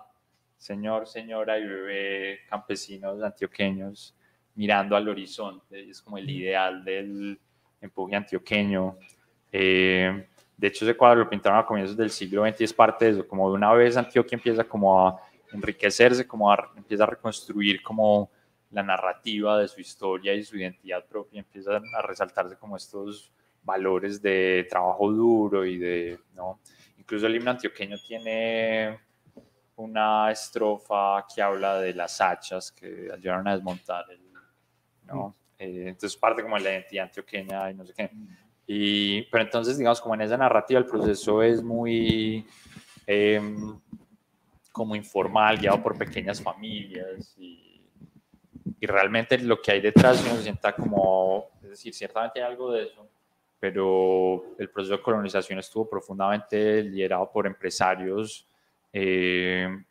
señor, señora y bebé, campesinos antioqueños, mirando al horizonte, y es como el ideal del empuje antioqueño. De hecho, ese cuadro lo pintaron a comienzos del siglo XX y es parte de eso, como de una vez Antioquia empieza como a enriquecerse, empieza a reconstruir como la narrativa de su historia y su identidad propia, empiezan a resaltarse como estos valores de trabajo duro y de, ¿no? Incluso el himno antioqueño tiene una estrofa que habla de las hachas que ayudaron a desmontar ¿no? Entonces parte como de la identidad antioqueña y no sé qué. Pero entonces, digamos, como en esa narrativa el proceso es muy como informal, guiado por pequeñas familias y realmente lo que hay detrás uno se sienta como, es decir, ciertamente hay algo de eso, pero el proceso de colonización estuvo profundamente liderado por empresarios que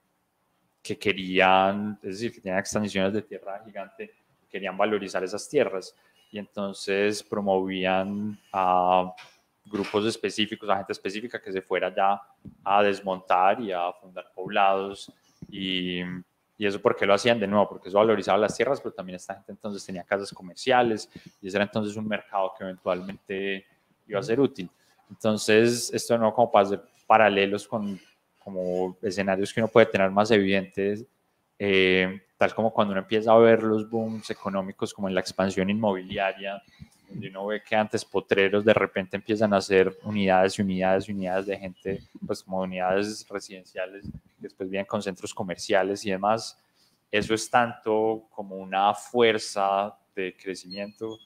querían, es decir, que tenían extensiones de tierra gigante, querían valorizar esas tierras y entonces promovían a grupos específicos, a gente específica que se fuera ya a desmontar y a fundar poblados y eso porque lo hacían de nuevo, porque eso valorizaba las tierras, pero también esta gente entonces tenía casas comerciales y ese era entonces un mercado que eventualmente iba a ser útil. Entonces, esto de nuevo como para hacer paralelos con como escenarios que uno puede tener más evidentes, tal como cuando uno empieza a ver los booms económicos como en la expansión inmobiliaria, donde uno ve que antes potreros de repente empiezan a hacer unidades y unidades y unidades de gente, pues como unidades residenciales, que después vienen con centros comerciales y demás. Eso es tanto como una fuerza de crecimiento,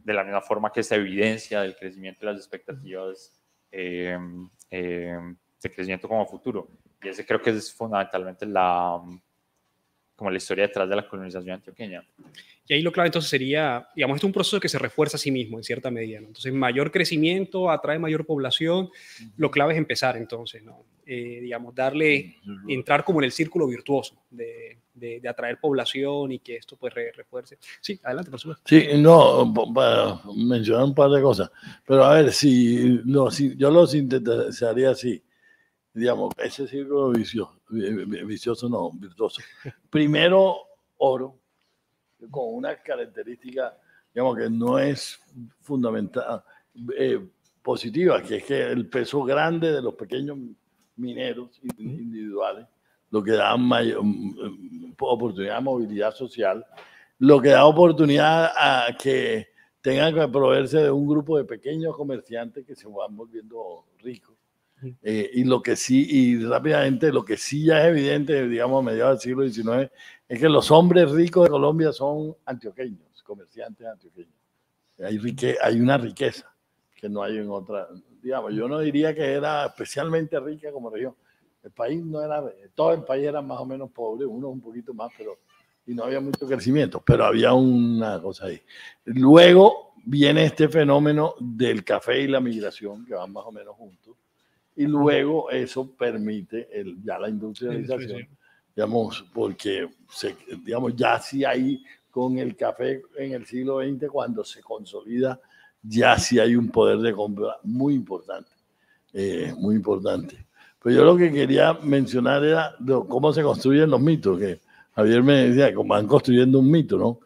de la misma forma que esta evidencia del crecimiento de las expectativas de crecimiento como futuro. Y ese creo que es fundamentalmente como la historia detrás de la colonización antioqueña. Y ahí lo clave entonces sería, digamos, esto es un proceso que se refuerza a sí mismo en cierta medida, ¿no? Entonces, mayor crecimiento atrae mayor población. Lo clave es empezar entonces, ¿no? Digamos, entrar como en el círculo virtuoso de atraer población y que esto pues refuerce. Sí, adelante, por supuesto. Sí, no, para mencionar un par de cosas. Pero a ver, si yo lo sintetizaría así. Digamos, ese círculo vicioso no, virtuoso. Primero, oro, con una característica, digamos, que no es fundamental, positiva, que es que el peso grande de los pequeños mineros individuales, lo que da mayor oportunidad de movilidad social, lo que da oportunidad a que tengan que proveerse de un grupo de pequeños comerciantes que se van volviendo ricos. Y lo que sí, y rápidamente, lo que sí ya es evidente, digamos, a mediados del siglo XIX, es que los hombres ricos de Colombia son antioqueños, comerciantes antioqueños. Hay una riqueza que no hay en otra. Digamos, yo no diría que era especialmente rica como región. El país no era, todo el país era más o menos pobre, uno un poquito más, y no había mucho crecimiento, pero había una cosa ahí. Luego viene este fenómeno del café y la migración, que van más o menos juntos. Y luego eso permite ya la industrialización, digamos, porque digamos, ya sí hay con el café en el siglo XX, cuando se consolida, ya sí hay un poder de compra muy importante, muy importante. Pero yo lo que quería mencionar era cómo se construyen los mitos, que Javier me decía, cómo van construyendo un mito, ¿no?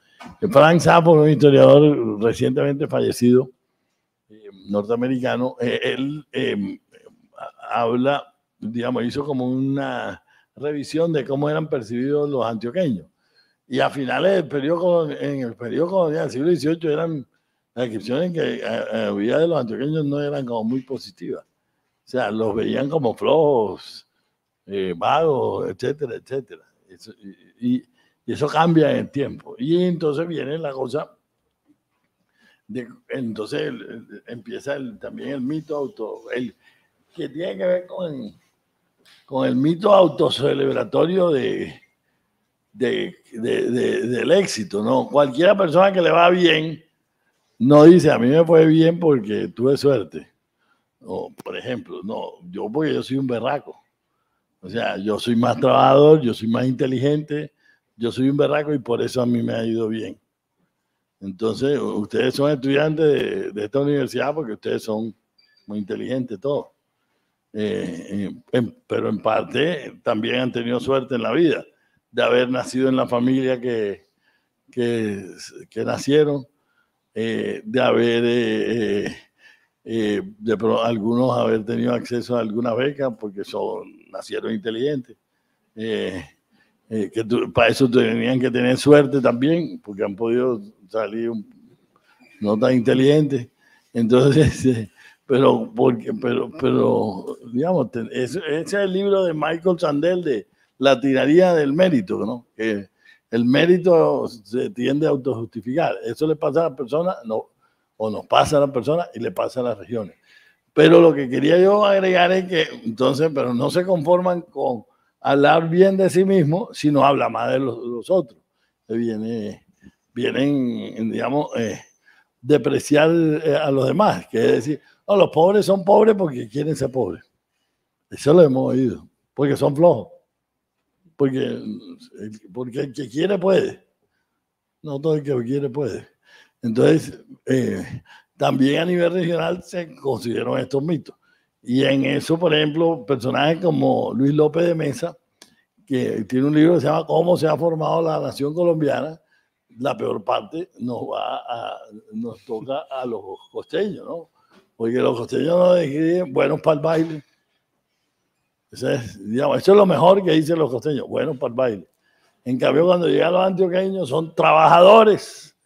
Frank Zappa, un historiador recientemente fallecido, norteamericano, él habla, digamos, hizo como una revisión de cómo eran percibidos los antioqueños. Y a finales del periodo, en el periodo colonial del siglo XVIII, eran las descripciones que había de los antioqueños no eran como muy positivas. O sea, los veían como flojos, vagos, etcétera, etcétera. Y eso cambia en el tiempo. Y entonces viene la cosa, entonces empieza también el mito que tiene que ver con el mito autocelebratorio del éxito, ¿no? Cualquiera persona que le va bien no dice, a mí me fue bien porque tuve suerte. O, por ejemplo, no, porque yo soy un berraco. O sea, yo soy más trabajador, yo soy más inteligente, yo soy un berraco y por eso a mí me ha ido bien. Entonces, ustedes son estudiantes de esta universidad porque ustedes son muy inteligentes todos. Pero en parte también han tenido suerte en la vida de haber nacido en la familia que nacieron, de haber algunos haber tenido acceso a alguna beca porque nacieron inteligentes, para eso tenían que tener suerte también porque han podido salir no tan inteligente. Entonces, pero digamos, ese es el libro de Michael Sandel de La tiranía del mérito, ¿no? Que el mérito se tiende a autojustificar. Eso le pasa a las personas, no, o nos pasa a las personas y le pasa a las regiones. Pero lo que quería yo agregar es que, entonces, pero no se conforman con hablar bien de sí mismo, sino habla más de los otros. Vienen, digamos, depreciar a los demás, que es decir, no, los pobres son pobres porque quieren ser pobres. Eso lo hemos oído, porque son flojos. Porque el que quiere puede. No todo el que quiere puede. Entonces, también a nivel regional se consideran estos mitos. Y en eso, por ejemplo, personajes como Luis López de Mesa, que tiene un libro que se llama Cómo se ha formado la nación colombiana, la peor parte nos toca a los costeños, ¿no? Porque los costeños nos deciden buenos para el baile. Digamos, eso es lo mejor que dicen los costeños, buenos para el baile. En cambio, cuando llegan los antioqueños, son trabajadores,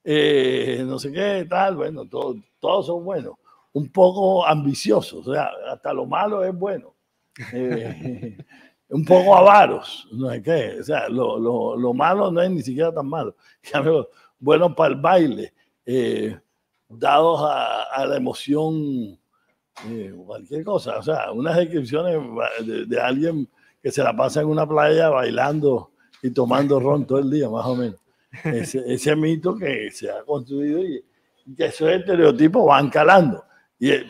no sé qué, tal, bueno, todos son buenos. Un poco ambiciosos, o sea, hasta lo malo es bueno. Un poco avaros, no sé qué, o sea, lo malo no es ni siquiera tan malo. En cambio, buenos para el baile, dados a la emoción, cualquier cosa, o sea, unas descripciones de alguien que se la pasa en una playa bailando y tomando ron todo el día, más o menos. Ese mito que se ha construido y que esos estereotipos van calando,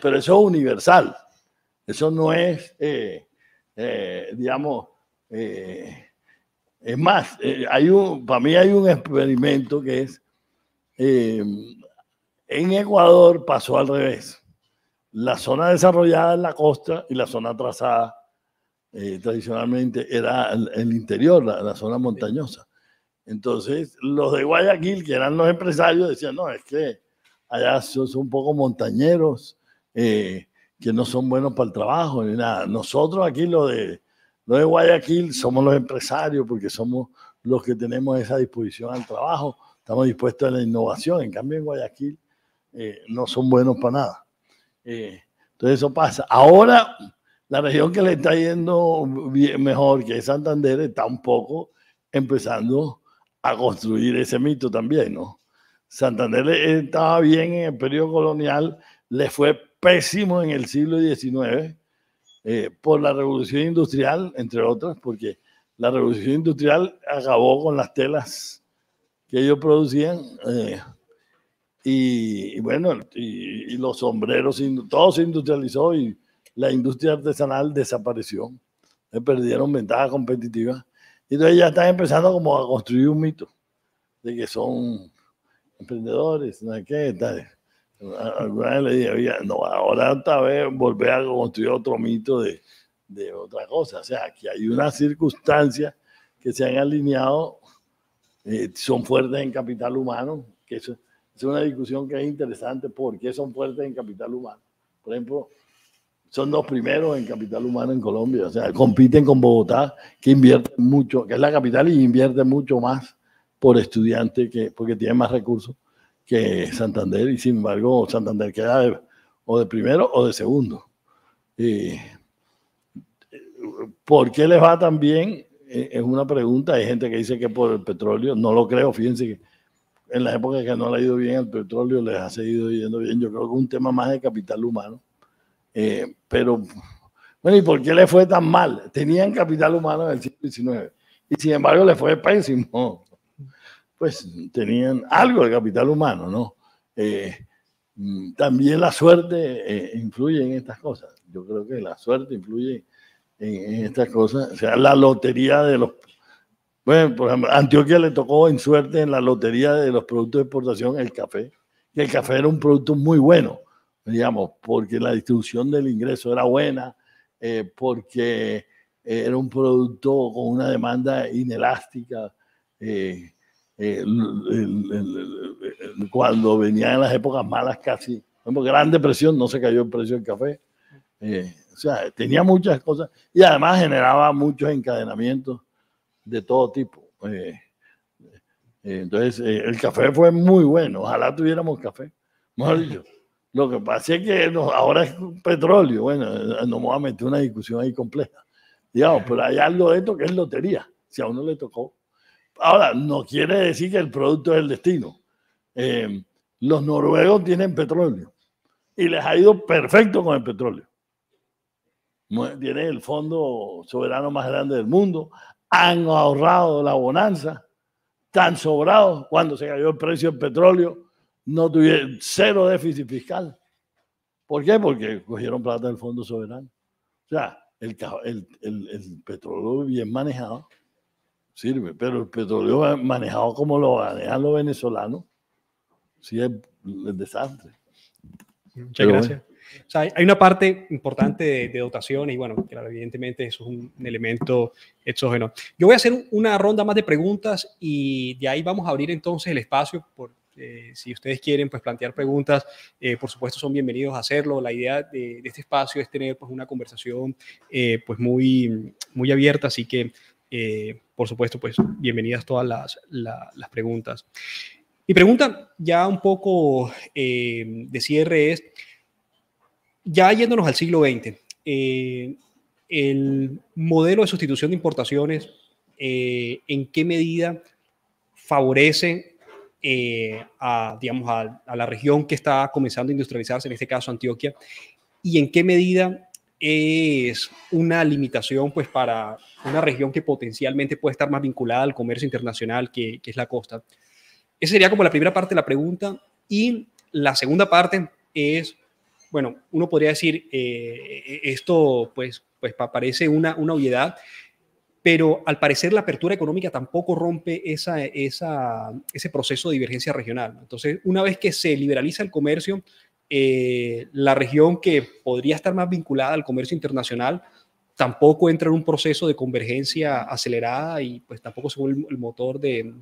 pero eso es universal, eso no es, digamos, es más, para mí hay un experimento que es, en Ecuador pasó al revés. La zona desarrollada en la costa y la zona atrasada tradicionalmente era el interior, la zona montañosa. Entonces, los de Guayaquil, que eran los empresarios, decían, no, es que allá son un poco montañeros, que no son buenos para el trabajo ni nada. Nosotros aquí, los de Guayaquil, somos los empresarios porque somos los que tenemos esa disposición al trabajo, estamos dispuestos a la innovación. En cambio, en Guayaquil no son buenos para nada. Entonces eso pasa. Ahora la región que le está yendo mejor, que es Santander, está un poco empezando a construir ese mito también, ¿no? Santander estaba bien en el periodo colonial, le fue pésimo en el siglo XIX por la revolución industrial, entre otras, porque la revolución industrial acabó con las telas que ellos producían. Y bueno, y los sombreros, todo se industrializó y la industria artesanal desapareció. Perdieron ventaja competitiva. Y entonces ya están empezando como a construir un mito de que son emprendedores, no sé qué, tal. Alguna vez le dije, oye, no, ahora otra vez volver a construir otro mito de otra cosa. O sea, que hay unas circunstancias que se han alineado, son fuertes en capital humano, que eso es una discusión que es interesante. ¿Por qué son fuertes en capital humano? Por ejemplo, son los primeros en capital humano en Colombia. O sea, compiten con Bogotá, que invierte mucho, que es la capital y invierte mucho más por estudiante, porque tiene más recursos que Santander. Y sin embargo, Santander queda o de primero o de segundo. ¿Por qué les va tan bien? Es una pregunta. Hay gente que dice que por el petróleo. No lo creo. Fíjense que en la época que no le ha ido bien el petróleo, les ha seguido yendo bien. Yo creo que es un tema más de capital humano. Pero, bueno, ¿y por qué le fue tan mal? Tenían capital humano en el siglo XIX y sin embargo le fue pésimo. Pues tenían algo de capital humano, ¿no? También la suerte influye en estas cosas. Yo creo que la suerte influye en estas cosas. O sea, la lotería de los... Bueno, por ejemplo, a Antioquia le tocó en suerte en la lotería de los productos de exportación el café. Y el café era un producto muy bueno, digamos, porque la distribución del ingreso era buena, porque era un producto con una demanda inelástica. Cuando venían las épocas malas, casi, como Gran Depresión, no se cayó el precio del café. O sea, tenía muchas cosas y además generaba muchos encadenamientos de todo tipo. Entonces, el café fue muy bueno. Ojalá tuviéramos café. Mejor dicho, lo que pasa es que ahora es petróleo. Bueno, no me voy a meter una discusión ahí compleja. Digamos, pero hay algo de esto que es lotería, si a uno le tocó. Ahora, no quiere decir que el producto es el destino. Los noruegos tienen petróleo y les ha ido perfecto con el petróleo. Tienen el fondo soberano más grande del mundo, han ahorrado la bonanza, tan sobrados. Cuando se cayó el precio del petróleo, no tuvieron cero déficit fiscal. ¿Por qué? Porque cogieron plata del fondo soberano. O sea, el petróleo bien manejado sirve, pero el petróleo manejado como lo manejan los venezolanos, sí es el desastre. Muchas gracias. Bueno. O sea, hay una parte importante de dotaciones y bueno, claro, evidentemente eso es un elemento exógeno. Yo voy a hacer una ronda más de preguntas y de ahí vamos a abrir entonces el espacio. Si ustedes quieren pues, plantear preguntas, por supuesto son bienvenidos a hacerlo. La idea de este espacio es tener pues, una conversación pues, muy abierta, así que por supuesto pues, bienvenidas todas las preguntas. Mi pregunta ya un poco de cierre es, ya yéndonos al siglo XX, el modelo de sustitución de importaciones, ¿en qué medida favorece digamos, a la región que está comenzando a industrializarse, en este caso Antioquia, y en qué medida es una limitación pues, para una región que potencialmente puede estar más vinculada al comercio internacional, que es la costa? Esa sería como la primera parte de la pregunta. Y la segunda parte es, bueno, uno podría decir, esto pues parece una obviedad, pero al parecer la apertura económica tampoco rompe ese proceso de divergencia regional. Entonces, una vez que se liberaliza el comercio, la región que podría estar más vinculada al comercio internacional tampoco entra en un proceso de convergencia acelerada y pues tampoco se vuelve el motor de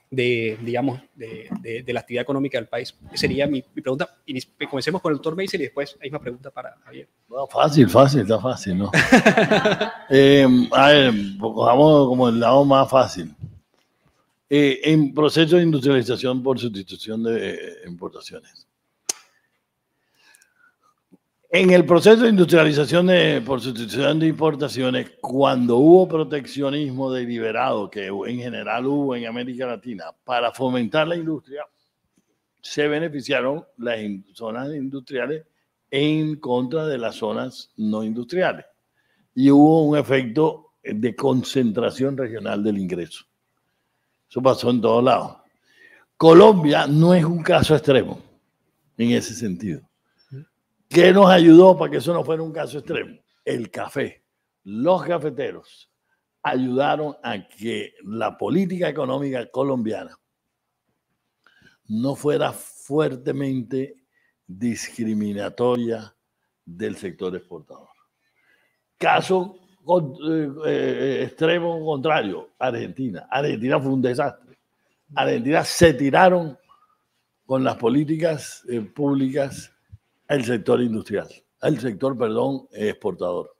la actividad económica del país. Esa sería mi pregunta. Comencemos con el doctor Meisel y después hay una pregunta para Javier. No, fácil, está fácil, ¿no? A ver, vamos como el lado más fácil. En proceso de industrialización por sustitución de importaciones. En el proceso de industrialización por sustitución de importaciones, cuando hubo proteccionismo deliberado, que en general hubo en América Latina, para fomentar la industria, se beneficiaron las zonas industriales en contra de las zonas no industriales. Y hubo un efecto de concentración regional del ingreso. Eso pasó en todos lados. Colombia no es un caso extremo en ese sentido. ¿Qué nos ayudó para que eso no fuera un caso extremo? El café. Los cafeteros ayudaron a que la política económica colombiana no fuera fuertemente discriminatoria del sector exportador. Caso extremo contrario, Argentina. Argentina fue un desastre. Argentina se tiraron con las políticas públicas el sector industrial, exportador.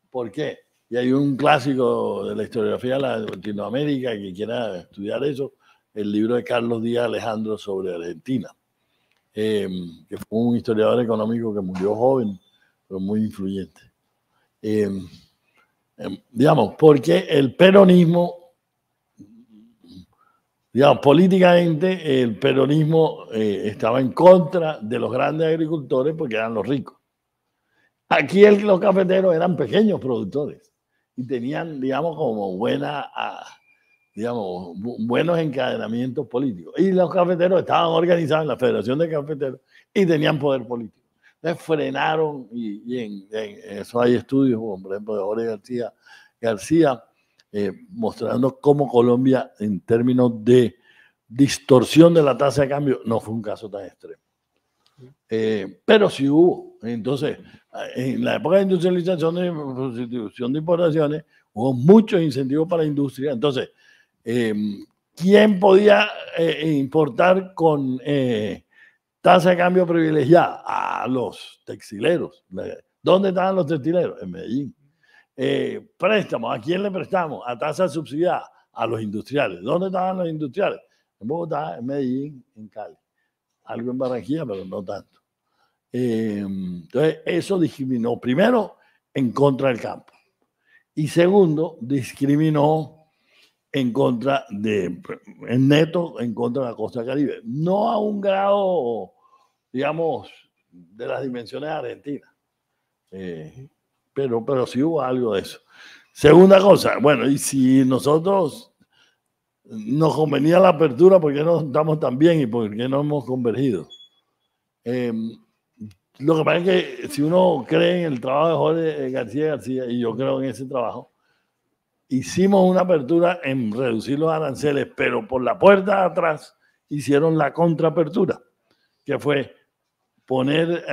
¿Por qué? Y hay un clásico de la historiografía de Latinoamérica que quiera estudiar eso, el libro de Carlos Díaz Alejandro sobre Argentina, que fue un historiador económico que murió joven, pero muy influyente. Digamos, porque el peronismo, digamos, políticamente el peronismo estaba en contra de los grandes agricultores porque eran los ricos. Aquí los cafeteros eran pequeños productores y tenían, digamos, como buenos encadenamientos políticos. Y los cafeteros estaban organizados en la Federación de Cafeteros y tenían poder político. Entonces frenaron, y en eso hay estudios, como por ejemplo de Jorge García, mostrando cómo Colombia, en términos de distorsión de la tasa de cambio, no fue un caso tan extremo. Pero sí hubo. Entonces, en la época de industrialización de sustitución de importaciones, hubo muchos incentivos para la industria. Entonces, ¿quién podía importar con tasa de cambio privilegiada? A los textileros. ¿Dónde estaban los textileros? En Medellín. Préstamos, ¿a quién le prestamos? A tasa subsidiada, a los industriales. ¿Dónde estaban los industriales? En Bogotá, en Medellín, en Cali. Algo en Barranquilla, pero no tanto. Entonces, eso discriminó, primero, en contra del campo. Y segundo, discriminó en contra en neto, en contra de la costa caribe. No a un grado, digamos, de las dimensiones de Argentina. Pero sí hubo algo de eso. Segunda cosa, bueno, y si nosotros nos convenía la apertura, ¿por qué no estamos tan bien y por qué no hemos convergido? Lo que pasa es que si uno cree en el trabajo de Jorge García, y yo creo en ese trabajo, hicimos una apertura en reducir los aranceles, pero por la puerta de atrás hicieron la contraapertura, que fue poner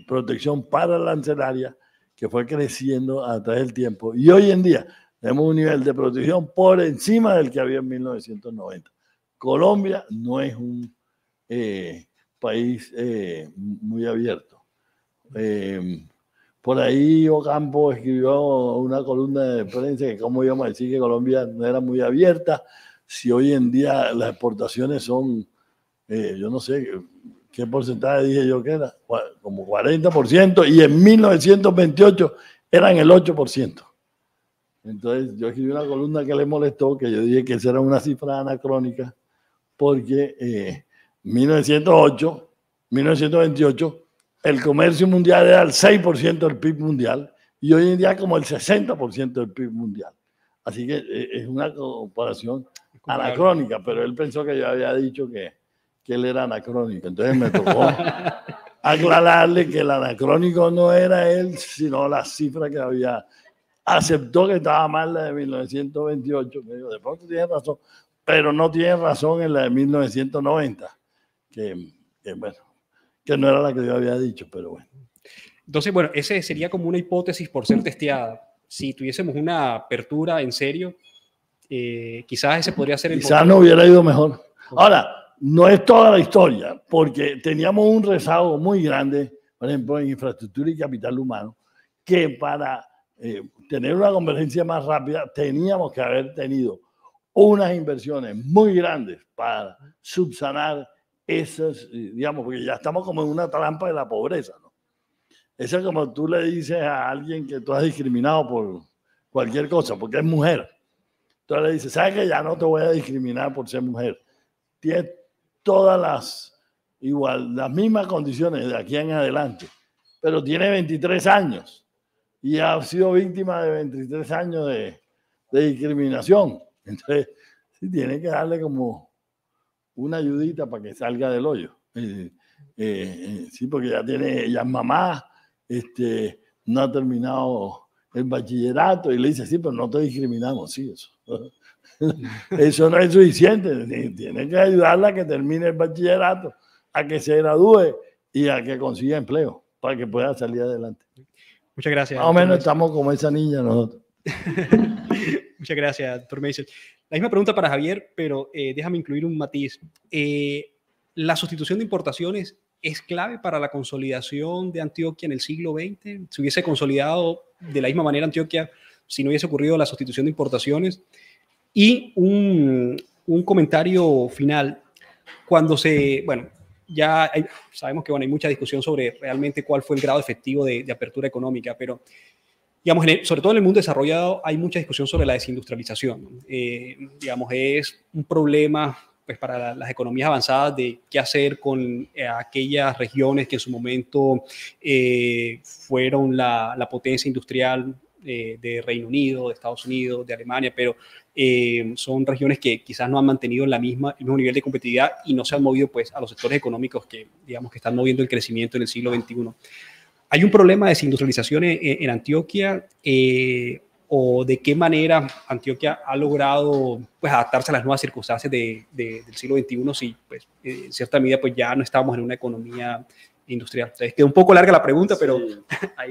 protección para la arancelaria, que fue creciendo a través del tiempo. Y hoy en día tenemos un nivel de protección por encima del que había en 1990. Colombia no es un país muy abierto. Por ahí Ocampo escribió una columna de prensa que cómo íbamos a decir que Colombia no era muy abierta, si hoy en día las exportaciones son, yo no sé qué porcentaje dije yo que era, como 40%, y en 1928 eran el 8%. Entonces yo escribí una columna que le molestó, que yo dije que esa era una cifra anacrónica, porque 1928, el comercio mundial era el 6% del PIB mundial y hoy en día como el 60% del PIB mundial. Así que es una comparación anacrónica, pero él pensó que yo había dicho que él era anacrónico. Entonces me tocó aclararle que el anacrónico no era él, sino la cifra que había. Aceptó que estaba mal la de 1928. Me dijo, de pronto tiene razón, pero no tiene razón en la de 1990, bueno, que no era la que yo había dicho, pero bueno. Entonces, bueno, ese sería como una hipótesis por ser testeada. Si tuviésemos una apertura en serio, quizás ese podría ser el quizás no hubiera ido mejor. Ahora, no es toda la historia, porque teníamos un rezago muy grande, por ejemplo, en infraestructura y capital humano, que para tener una convergencia más rápida teníamos que haber tenido unas inversiones muy grandes para subsanar esas, digamos, porque ya estamos como en una trampa de la pobreza, ¿no? Eso es como tú le dices a alguien que tú has discriminado por cualquier cosa, porque es mujer. Entonces le dices, ¿sabes que ya no te voy a discriminar por ser mujer? Tienes todas las mismas condiciones de aquí en adelante, pero tiene 23 años y ha sido víctima de 23 años de discriminación. Entonces, sí, tiene que darle como una ayudita para que salga del hoyo. Sí, porque ya es mamá, no ha terminado el bachillerato y le dice, sí, pero no te discriminamos, sí, eso no es suficiente. Tiene que ayudarla a que termine el bachillerato, a que se gradúe y a que consiga empleo para que pueda salir adelante. Muchas gracias. Más o menos estamos como esa niña nosotros. Muchas gracias, doctor Meisel. La misma pregunta para Javier, pero déjame incluir un matiz. ¿La sustitución de importaciones es clave para la consolidación de Antioquia en el siglo XX? ¿Se hubiese consolidado de la misma manera Antioquia si no hubiese ocurrido la sustitución de importaciones? Y un comentario final. Sabemos que hay mucha discusión sobre realmente cuál fue el grado efectivo de apertura económica, pero digamos, sobre todo en el mundo desarrollado hay mucha discusión sobre la desindustrialización. Digamos, es un problema pues, para las economías avanzadas de qué hacer con aquellas regiones que en su momento fueron la potencia industrial de Reino Unido, de Estados Unidos, de Alemania, pero son regiones que quizás no han mantenido el mismo nivel de competitividad y no se han movido pues, a los sectores económicos que, digamos, que están moviendo el crecimiento en el siglo XXI. ¿Hay un problema de desindustrialización en Antioquia o de qué manera Antioquia ha logrado pues, adaptarse a las nuevas circunstancias del siglo XXI si pues, en cierta medida pues, ya no estamos en una economía industrial? Entonces, quedó un poco larga la pregunta, pero... Sí,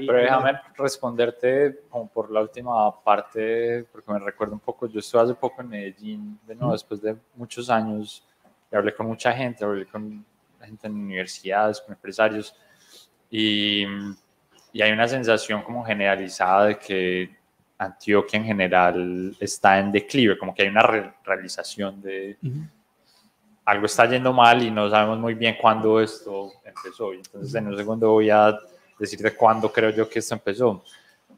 pero déjame responderte como por la última parte, porque me recuerdo un poco, yo estuve hace poco en Medellín, de nuevo, después de muchos años, y hablé con mucha gente, hablé con gente en universidades, con empresarios, y hay una sensación como generalizada de que Antioquia en general está en declive, como que hay una realización de algo está yendo mal y no sabemos muy bien cuándo esto empezó. Entonces en un segundo voy a decir de cuándo creo yo que esto empezó.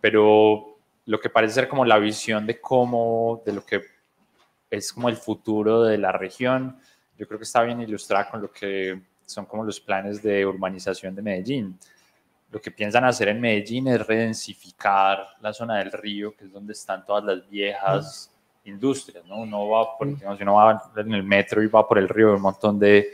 Pero lo que parece ser como la visión de cómo, de lo que es como el futuro de la región, yo creo que está bien ilustrada con lo que son como los planes de urbanización de Medellín. Lo que piensan hacer en Medellín es redensificar la zona del río, que es donde están todas las viejas industrias, ¿no? Uno va por, digamos, uno va en el metro y va por el río, hay un montón de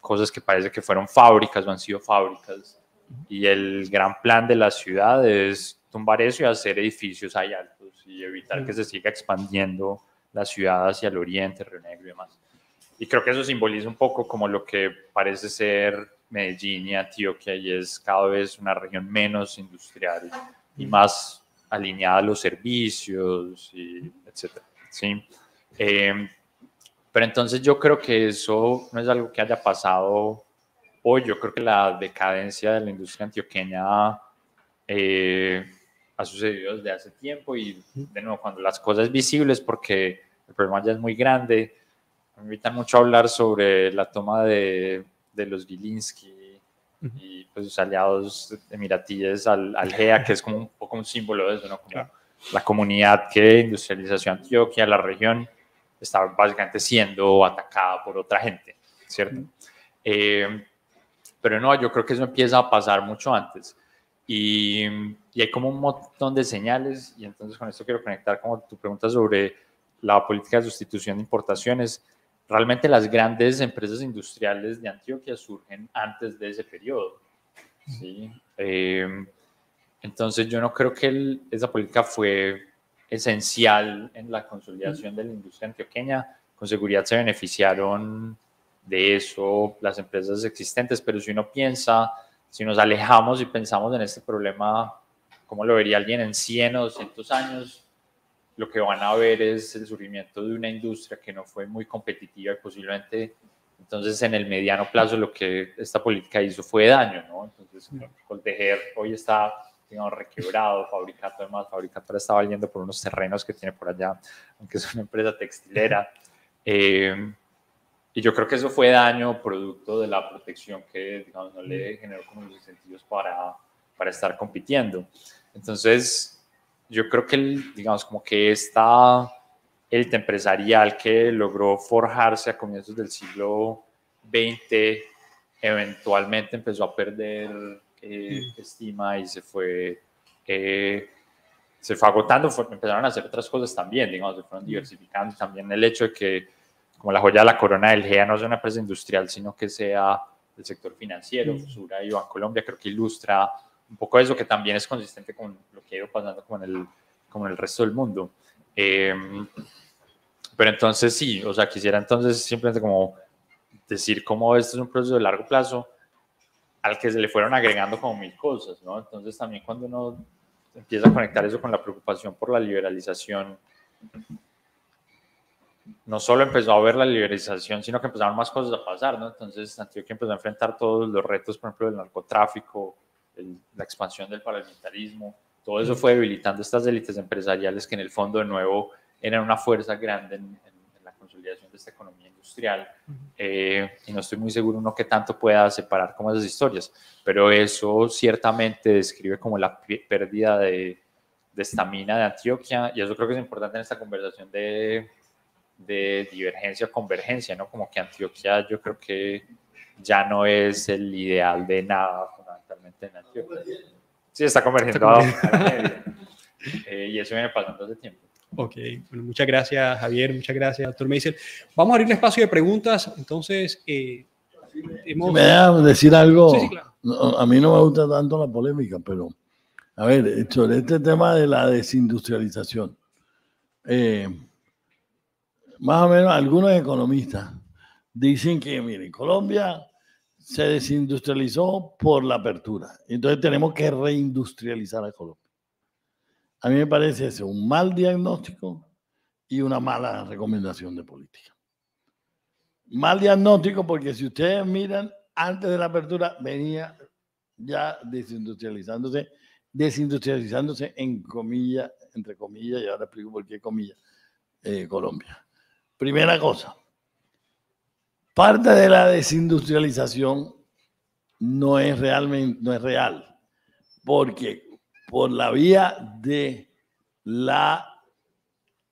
cosas que parece que fueron fábricas o han sido fábricas. Y el gran plan de la ciudad es tumbar eso y hacer edificios ahí altos y evitar que se siga expandiendo la ciudad hacia el oriente, Río Negro y demás. Y creo que eso simboliza un poco como lo que parece ser Medellín y Antioquia, y es cada vez una región menos industrial y más alineada a los servicios, y etcétera. ¿Sí? Pero entonces yo creo que eso no es algo que haya pasado hoy. Yo creo que la decadencia de la industria antioqueña ha sucedido desde hace tiempo, y de nuevo cuando las cosas visibles, porque el problema ya es muy grande. Me invitan mucho a hablar sobre la toma de los Gilinski y pues sus aliados emiratíes al GEA, que es como un poco un símbolo de eso, ¿no? Como la comunidad que industrializó Antioquia, la región, está básicamente siendo atacada por otra gente, ¿cierto? Pero no, yo creo que eso empieza a pasar mucho antes. Y hay como un montón de señales, y entonces con esto quiero conectar como tu pregunta sobre la política de sustitución de importaciones. Realmente las grandes empresas industriales de Antioquia surgen antes de ese periodo, ¿sí? Entonces yo no creo que esa política fue esencial en la consolidación de la industria antioqueña. Con seguridad se beneficiaron de eso las empresas existentes, pero si uno piensa, si nos alejamos y pensamos en este problema, ¿cómo lo vería alguien en 100 o 200 años? Lo que van a ver es el surgimiento de una industria que no fue muy competitiva y posiblemente, entonces, en el mediano plazo lo que esta política hizo fue daño, ¿no? Entonces, Coltejer hoy está, digamos, requebrado, Fabricato además, Fabricato ahora está valiendo por unos terrenos que tiene por allá, aunque es una empresa textilera. Y yo creo que eso fue daño producto de la protección que, digamos, no le generó como los incentivos para estar compitiendo. Entonces, yo creo que, digamos, como que esta élite empresarial que logró forjarse a comienzos del siglo XX, eventualmente empezó a perder estima y se fue agotando, empezaron a hacer otras cosas también, digamos, se fueron diversificando. También el hecho de que, como la joya de la corona del GEA no sea una empresa industrial, sino que sea del sector financiero, Sura y Bancolombia, creo que ilustra un poco eso, que también es consistente con lo que ha ido pasando como en el resto del mundo. Pero entonces sí, o sea, quisiera entonces simplemente como decir cómo esto es un proceso de largo plazo al que se le fueron agregando como mil cosas, ¿no? Entonces también cuando uno empieza a conectar eso con la preocupación por la liberalización, no solo empezó a ver la liberalización, sino que empezaron más cosas a pasar, ¿no? Entonces Antioquia empezó a enfrentar todos los retos, por ejemplo, del narcotráfico, la expansión del paramilitarismo. Todo eso fue debilitando estas élites empresariales que en el fondo, de nuevo, eran una fuerza grande en la consolidación de esta economía industrial. Y no estoy muy seguro uno qué tanto pueda separar como esas historias, pero eso ciertamente describe como la pérdida de estamina de Antioquia, y eso creo que es importante en esta conversación de divergencia o convergencia, ¿no? Como que Antioquia yo creo que ya no es el ideal de nada fundamentalmente en Antioquia. Sí, está convergiendo a la media. Y eso viene pasando hace tiempo. Ok, bueno, muchas gracias, Javier, muchas gracias, doctor Meisel. Vamos a abrir el espacio de preguntas. Entonces, ¿Me dejas decir algo? Sí, claro. No, a mí no me gusta tanto la polémica, pero a ver, sobre este tema de la desindustrialización, más o menos algunos economistas dicen que, miren, Colombia se desindustrializó por la apertura, entonces tenemos que reindustrializar a Colombia. A mí me parece eso un mal diagnóstico y una mala recomendación de política. Mal diagnóstico porque si ustedes miran, antes de la apertura venía ya desindustrializándose en comillas, entre comillas, y ahora explico por qué comillas, Colombia. Primera cosa, parte de la desindustrialización no es real, porque por la vía de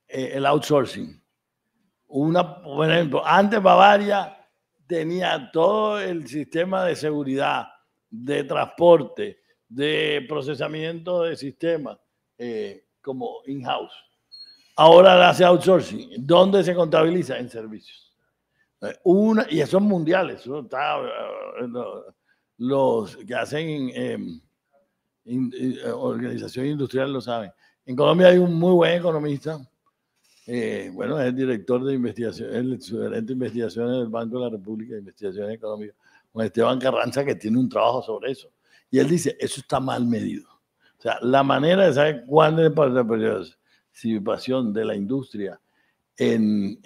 el outsourcing. Por ejemplo, antes Bavaria tenía todo el sistema de seguridad, de transporte, de procesamiento de sistemas como in-house. Ahora la hace outsourcing. ¿Dónde se contabiliza? En servicios. Y eso es mundial. Eso está, los que hacen organización industrial lo saben. En Colombia hay un muy buen economista. Bueno, es el director de investigación, el gerente de investigaciones del Banco de la República de Investigaciones Económicas, Juan Esteban Carranza, que tiene un trabajo sobre eso. Y él dice, eso está mal medido. O sea, la manera de saber cuándo es la participación de la industria en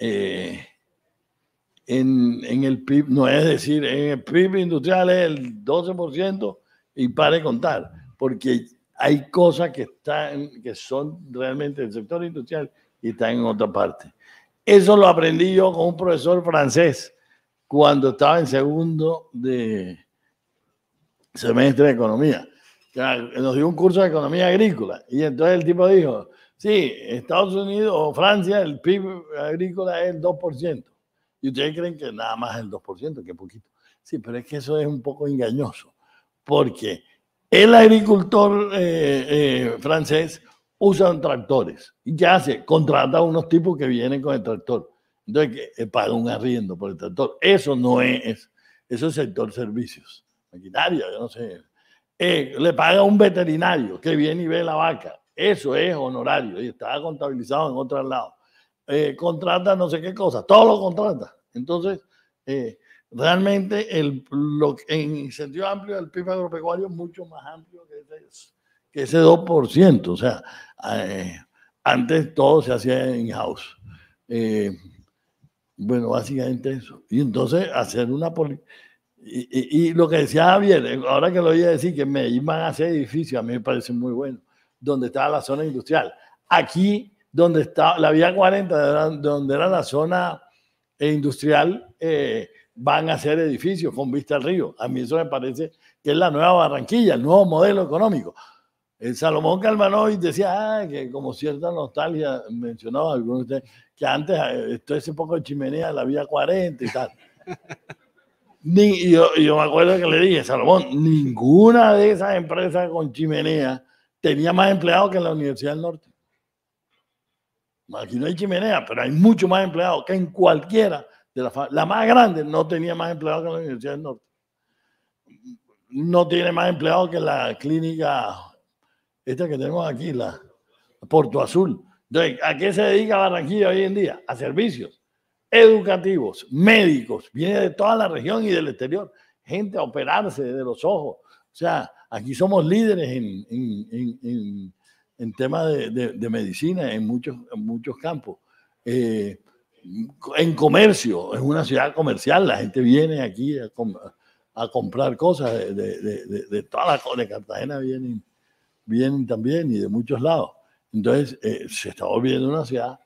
el PIB, no es decir, en el PIB industrial es el 12% y pare de contar, porque hay cosas que son realmente del sector industrial y están en otra parte. Eso lo aprendí yo con un profesor francés cuando estaba en segundo de semestre de economía. Nos dio un curso de economía agrícola y entonces el tipo dijo, sí, Estados Unidos o Francia el PIB agrícola es el 2%. Y ustedes creen que nada más el 2%, que poquito. Sí, pero es que eso es un poco engañoso, porque el agricultor francés usa tractores. ¿Y qué hace? Contrata a unos tipos que vienen con el tractor. Entonces, paga un arriendo por el tractor. Eso no es, eso es sector servicios. Maquinaria, yo no sé. Le paga a un veterinario que viene y ve la vaca. Eso es honorario y está contabilizado en otro lado. Contrata no sé qué cosa, todo lo contrata. Entonces, realmente en sentido amplio el PIB agropecuario es mucho más amplio que ese 2%. O sea, antes todo se hacía in-house. Bueno, básicamente eso. Y entonces hacer una política. Y lo que decía Javier, ahora que lo oía decir que en Medellín van a hacer edificios, a mí me parece muy bueno, donde estaba la zona industrial. Aquí, donde está la vía 40, donde era la zona industrial, van a hacer edificios con vista al río. A mí eso me parece que es la nueva Barranquilla, el nuevo modelo económico. El Salomón Calmanoy decía que como cierta nostalgia, mencionaba algunos de ustedes, que antes todo ese poco de chimenea, la vía 40 y tal. Yo me acuerdo que le dije, Salomón, ninguna de esas empresas con chimenea tenía más empleados que en la Universidad del Norte. Aquí no hay chimenea, pero hay mucho más empleados que en cualquiera de las. La más grande no tenía más empleados que en la Universidad del Norte. No tiene más empleados que la clínica, esta que tenemos aquí, la Porto Azul. Entonces, ¿a qué se dedica Barranquilla hoy en día? A servicios educativos, médicos, viene de toda la región y del exterior, gente a operarse de los ojos. O sea, aquí somos líderes en temas de medicina en muchos campos. En comercio, es una ciudad comercial, la gente viene aquí a comprar cosas de toda la Cartagena, vienen también y de muchos lados. Entonces, se está volviendo una ciudad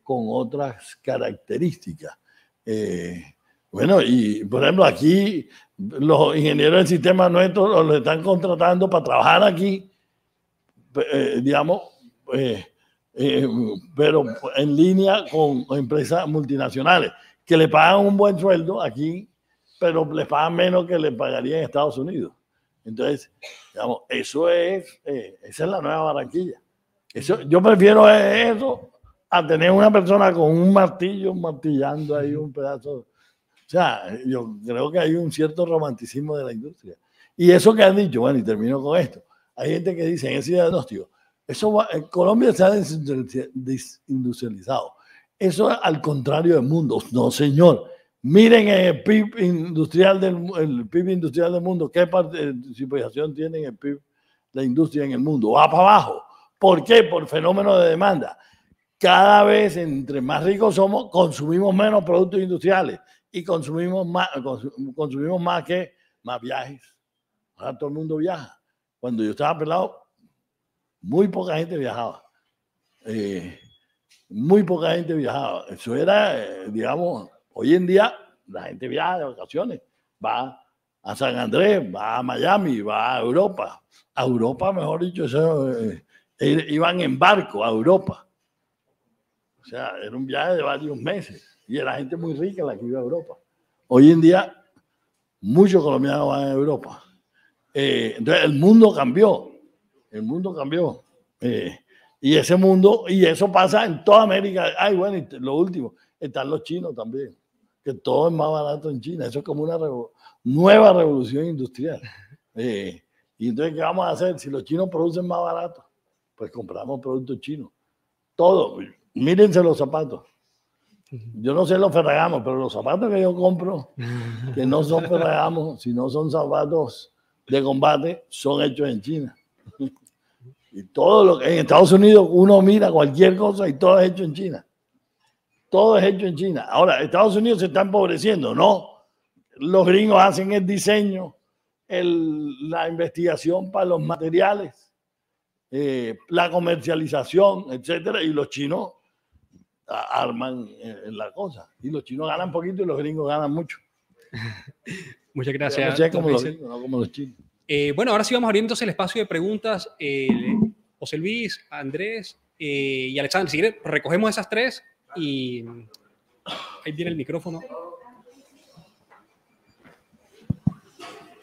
con otras características. Bueno, y por ejemplo, aquí los ingenieros del sistema nuestro los están contratando para trabajar aquí, digamos, pero en línea con empresas multinacionales que le pagan un buen sueldo aquí, pero les pagan menos que le pagarían en Estados Unidos. Entonces, digamos, esa es la nueva Barranquilla. Yo prefiero eso a tener una persona con un martillo martillando ahí un pedazo. O sea, yo creo que hay un cierto romanticismo de la industria. Y eso que han dicho, bueno, y termino con esto. Hay gente que dice en ese diagnóstico, Colombia se ha desindustrializado. Eso es al contrario del mundo. No, señor. Miren el PIB industrial del mundo. ¿Qué participación tiene en el PIB la industria en el mundo? Va para abajo. ¿Por qué? Por fenómeno de demanda. Cada vez, entre más ricos somos, consumimos menos productos industriales y consumimos más viajes. Ahora todo el mundo viaja. Cuando yo estaba pelado, muy poca gente viajaba. Muy poca gente viajaba. Eso era, digamos, hoy en día la gente viaja de vacaciones, va a San Andrés, va a Miami, va a Europa. A Europa, mejor dicho, eso, iban en barco a Europa. O sea, era un viaje de varios meses. Y era gente muy rica la que iba a Europa. Hoy en día, muchos colombianos van a Europa. Entonces, el mundo cambió. El mundo cambió. Y ese mundo, y eso pasa en toda América. Ay, bueno, y lo último, están los chinos también, que todo es más barato en China. Eso es como una nueva revolución industrial. Y entonces, ¿qué vamos a hacer? Si los chinos producen más barato, pues compramos productos chinos. Todo. Mírense los zapatos. Yo no sé los Ferragamo, pero los zapatos que yo compro, que no son Ferragamo, sino son zapatos de combate, son hechos en China. Y todo lo que en Estados Unidos uno mira cualquier cosa y todo es hecho en China. Todo es hecho en China. Ahora, Estados Unidos se está empobreciendo, no. Los gringos hacen el diseño, la investigación para los materiales, la comercialización, etcétera, y los chinos arman la cosa. Y los chinos ganan poquito y los gringos ganan mucho. Muchas gracias. No sé cómo los gringos, no como los chinos. Bueno, ahora sí vamos a abrir entonces el espacio de preguntas. José Luis, Andrés y Alexander, si quieren, recogemos esas tres y ahí viene el micrófono.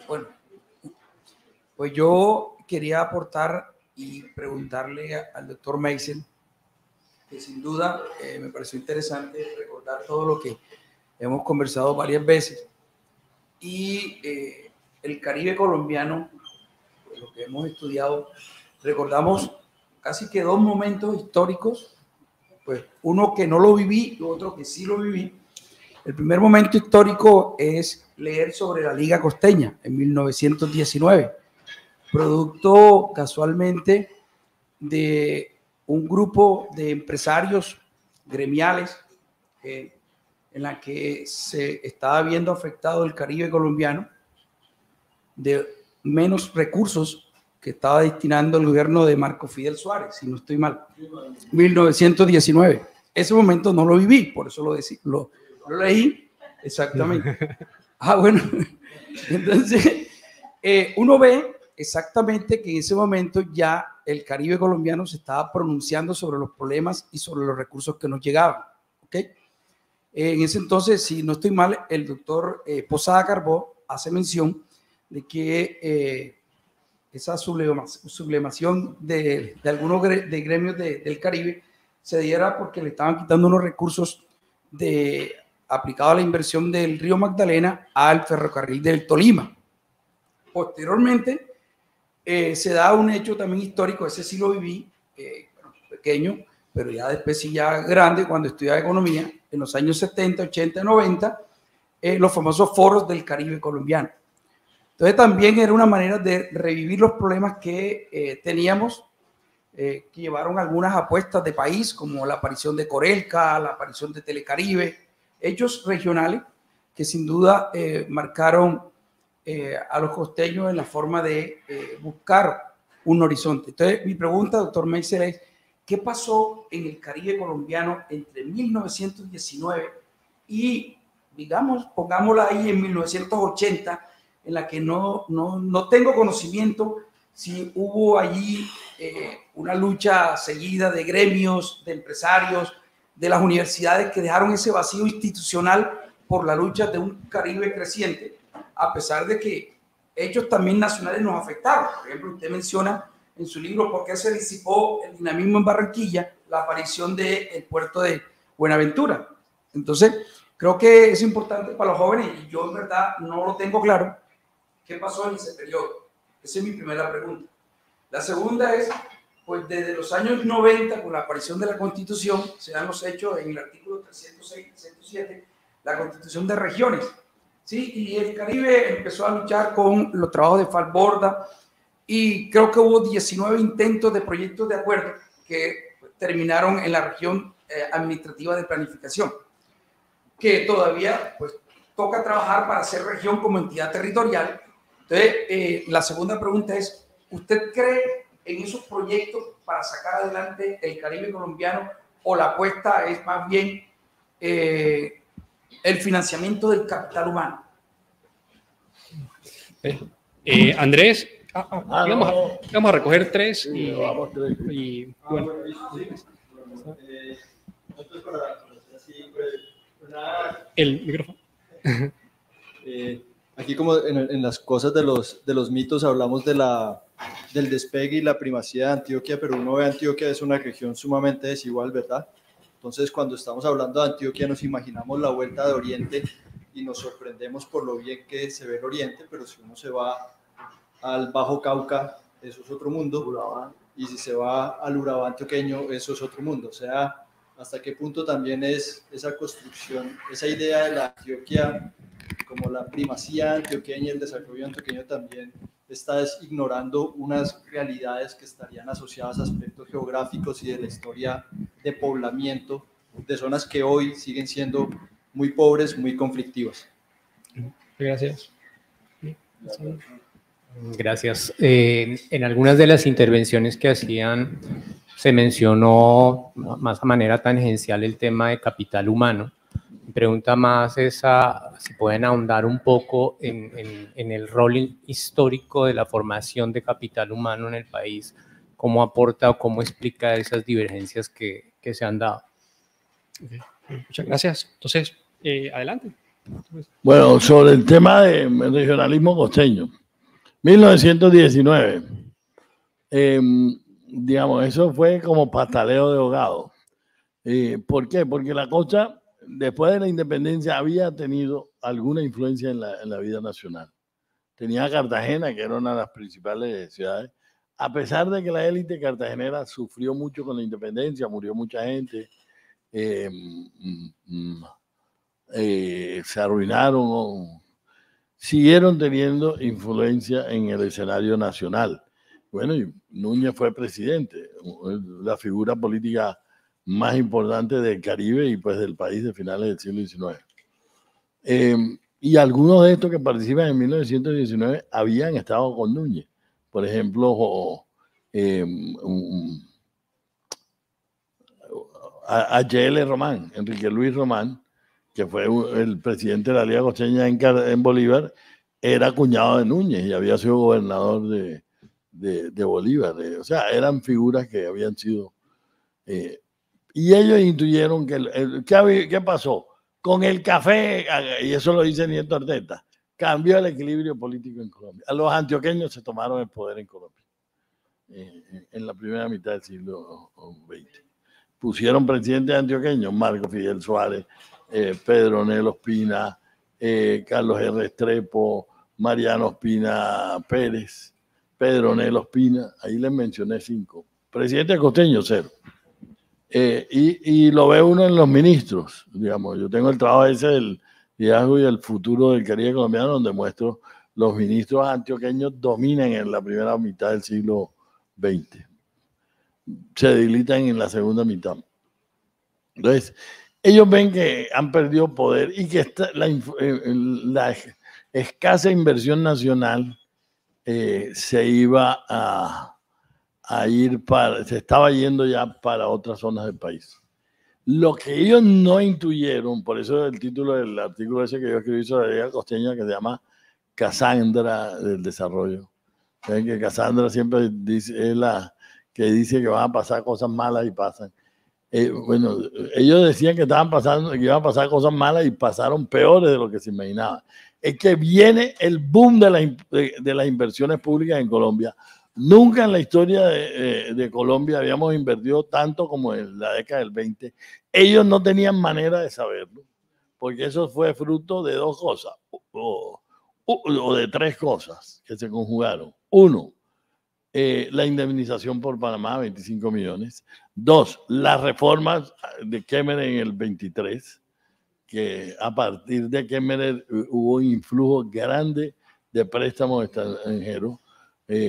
Bueno, pues yo quería aportar y preguntarle al doctor Meisel, que sin duda me pareció interesante recordar todo lo que hemos conversado varias veces. Y el Caribe colombiano, pues lo que hemos estudiado, recordamos casi que dos momentos históricos, pues uno que no lo viví y otro que sí lo viví. El primer momento histórico es leer sobre la Liga Costeña en 1919, producto casualmente de un grupo de empresarios gremiales en la que se estaba viendo afectado el Caribe colombiano de menos recursos que estaba destinando el gobierno de Marco Fidel Suárez, si no estoy mal, 1919. Ese momento no lo viví, por eso lo leí exactamente. Bueno, entonces uno ve exactamente que en ese momento ya el Caribe colombiano se estaba pronunciando sobre los problemas y sobre los recursos que nos llegaban. ¿Okay? En ese entonces, si no estoy mal, el doctor Posada Carbó hace mención de que esa sublemación de algunos de gremios del Caribe se diera porque le estaban quitando unos recursos aplicados a la inversión del río Magdalena al ferrocarril del Tolima. Posteriormente, se da un hecho también histórico, ese sí lo viví, pequeño, pero ya después sí ya grande, cuando estudiaba economía, en los años 70, 80, 90, los famosos foros del Caribe colombiano. Entonces también era una manera de revivir los problemas que teníamos, que llevaron algunas apuestas de país, como la aparición de Corelca, la aparición de Telecaribe, hechos regionales que sin duda marcaron a los costeños en la forma de buscar un horizonte. Entonces, mi pregunta, doctor Meisel, es ¿qué pasó en el Caribe colombiano entre 1919 y, digamos, pongámosla ahí en 1980, en la que no tengo conocimiento si hubo allí una lucha seguida de gremios, de empresarios, de las universidades que dejaron ese vacío institucional por la lucha de un Caribe creciente, a pesar de que hechos también nacionales nos afectaron? Por ejemplo, usted menciona en su libro ¿Por qué se disipó el dinamismo en Barranquilla? La aparición del puerto de Buenaventura. Entonces, creo que es importante para los jóvenes, y yo en verdad no lo tengo claro, ¿qué pasó en ese periodo? Esa es mi primera pregunta. La segunda es, pues desde los años 90, con la aparición de la Constitución, se dan los hechos en el artículo 306, 307, la Constitución de Regiones, ¿sí? Y el Caribe empezó a luchar con los trabajos de Falborda, y creo que hubo 19 intentos de proyectos de acuerdo que terminaron en la región administrativa de planificación, que todavía pues toca trabajar para ser región como entidad territorial. Entonces, la segunda pregunta es, ¿usted cree en esos proyectos para sacar adelante el Caribe colombiano, o la apuesta es más bien el financiamiento del capital humano? Andrés, vamos a recoger tres y bueno. El micrófono. Aquí como en las cosas de los mitos hablamos del despegue y la primacía de Antioquia, pero uno ve Antioquia es una región sumamente desigual, ¿verdad? Entonces cuando estamos hablando de Antioquia nos imaginamos la vuelta de Oriente y nos sorprendemos por lo bien que se ve el Oriente, pero si uno se va al Bajo Cauca, eso es otro mundo, y si se va al Urabá antioqueño, eso es otro mundo. O sea, hasta qué punto también es esa construcción, esa idea de la Antioquia como la primacía antioqueña y el desarrollo antioqueño también está ignorando unas realidades que estarían asociadas a aspectos geográficos y de la historia de poblamiento de zonas que hoy siguen siendo muy pobres, muy conflictivas. Gracias. Gracias. En algunas de las intervenciones que hacían se mencionó más a manera tangencial el tema de capital humano. Mi pregunta más es si pueden ahondar un poco en el rol histórico de la formación de capital humano en el país, cómo aporta o cómo explica esas divergencias que se han dado. Okay. Muchas gracias. Entonces, adelante. Bueno, sobre el tema del regionalismo costeño, 1919, digamos, eso fue como pastaleo de ahogado. ¿Por qué? Porque la costa, después de la independencia, había tenido alguna influencia en la vida nacional. Tenía Cartagena, que era una de las principales ciudades, a pesar de que la élite cartagenera sufrió mucho con la independencia, murió mucha gente, se arruinaron, siguieron teniendo influencia en el escenario nacional. Bueno, y Núñez fue presidente, la figura política más importante del Caribe y pues del país de finales del siglo XIX. Y algunos de estos que participan en 1919 habían estado con Núñez. Por ejemplo, H.L. Román, Enrique Luis Román, que fue el presidente de la Liga Costeña en Bolívar, era cuñado de Núñez y había sido gobernador de Bolívar. O sea, eran figuras que habían sido... y ellos intuyeron que... ¿Qué pasó? Con el café, y eso lo dice Nieto Arteta, cambió el equilibrio político en Colombia. A los antioqueños se tomaron el poder en Colombia en la primera mitad del siglo XX. Pusieron presidentes antioqueños, Marco Fidel Suárez, Pedro Nelo Ospina, Carlos R. Estrepo, Mariano Ospina Pérez, Pedro Nelo Ospina, ahí les mencioné 5. Presidente costeño, 0. Y lo ve uno en los ministros, digamos. Yo tengo el trabajo ese del liderazgo y el futuro del Caribe colombiano, donde muestro los ministros antioqueños dominan en la primera mitad del siglo XX. Se debilitan en la segunda mitad. Entonces, ellos ven que han perdido poder y que la escasa inversión nacional se iba se estaba yendo ya para otras zonas del país. Lo que ellos no intuyeron, por eso el título del artículo ese que yo escribí sobre la Liga Costeña, que se llama Casandra del Desarrollo. ¿Saben que Casandra siempre dice, es la que dice que van a pasar cosas malas y pasan? Bueno, ellos decían que que iban a pasar cosas malas y pasaron peores de lo que se imaginaba. Es que viene el boom de las inversiones públicas en Colombia. Nunca en la historia de Colombia habíamos invertido tanto como en la década del 20. Ellos no tenían manera de saberlo, porque eso fue fruto de 2 cosas, o de 3 cosas que se conjugaron. 1, la indemnización por Panamá, 25 millones. 2, las reformas de Kemmerer en el 23, que a partir de Kemmerer hubo un influjo grande de préstamos extranjeros,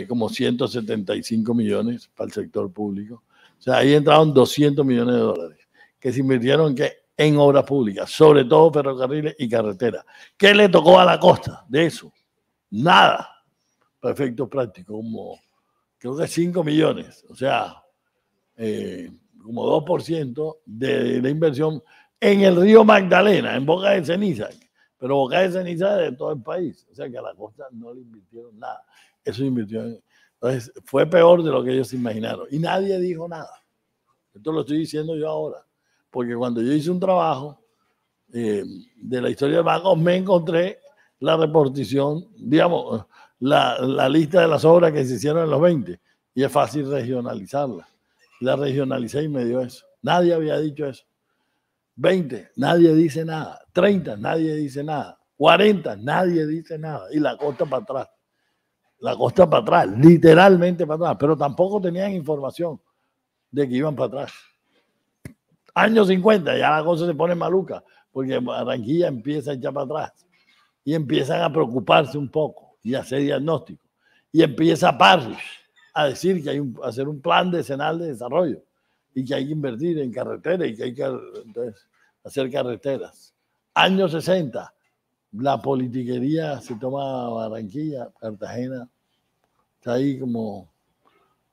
como 175 millones para el sector público. O sea, ahí entraron 200 millones de dólares que se invirtieron en obras públicas, sobre todo ferrocarriles y carreteras. ¿Qué le tocó a la costa de eso? Nada. Para efectos prácticos, como creo que 5 millones, o sea, como 2% de la inversión en el río Magdalena, en Boca de Ceniza, pero Boca de Ceniza es de todo el país, o sea que a la costa no le invirtieron nada, eso invirtió entonces fue peor de lo que ellos se imaginaron y nadie dijo nada. Esto lo estoy diciendo yo ahora, porque cuando yo hice un trabajo de la historia de bancos me encontré la repartición, digamos, la lista de las obras que se hicieron en los 20 y es fácil regionalizarla. La regionalicé y me dio eso. Nadie había dicho eso. 20, nadie dice nada. 30, nadie dice nada. 40, nadie dice nada. Y la costa para atrás. La costa para atrás, literalmente para atrás. Pero tampoco tenían información de que iban para atrás. Años 50, ya la cosa se pone maluca, porque Barranquilla empieza a echar para atrás. Y empiezan a preocuparse un poco y a hacer diagnóstico. Y empieza Parrish a decir que hay hacer un plan decenal de desarrollo y que hay que invertir en carreteras y que hay que entonces, hacer carreteras. Años 60, la politiquería se toma Barranquilla, Cartagena, está ahí como,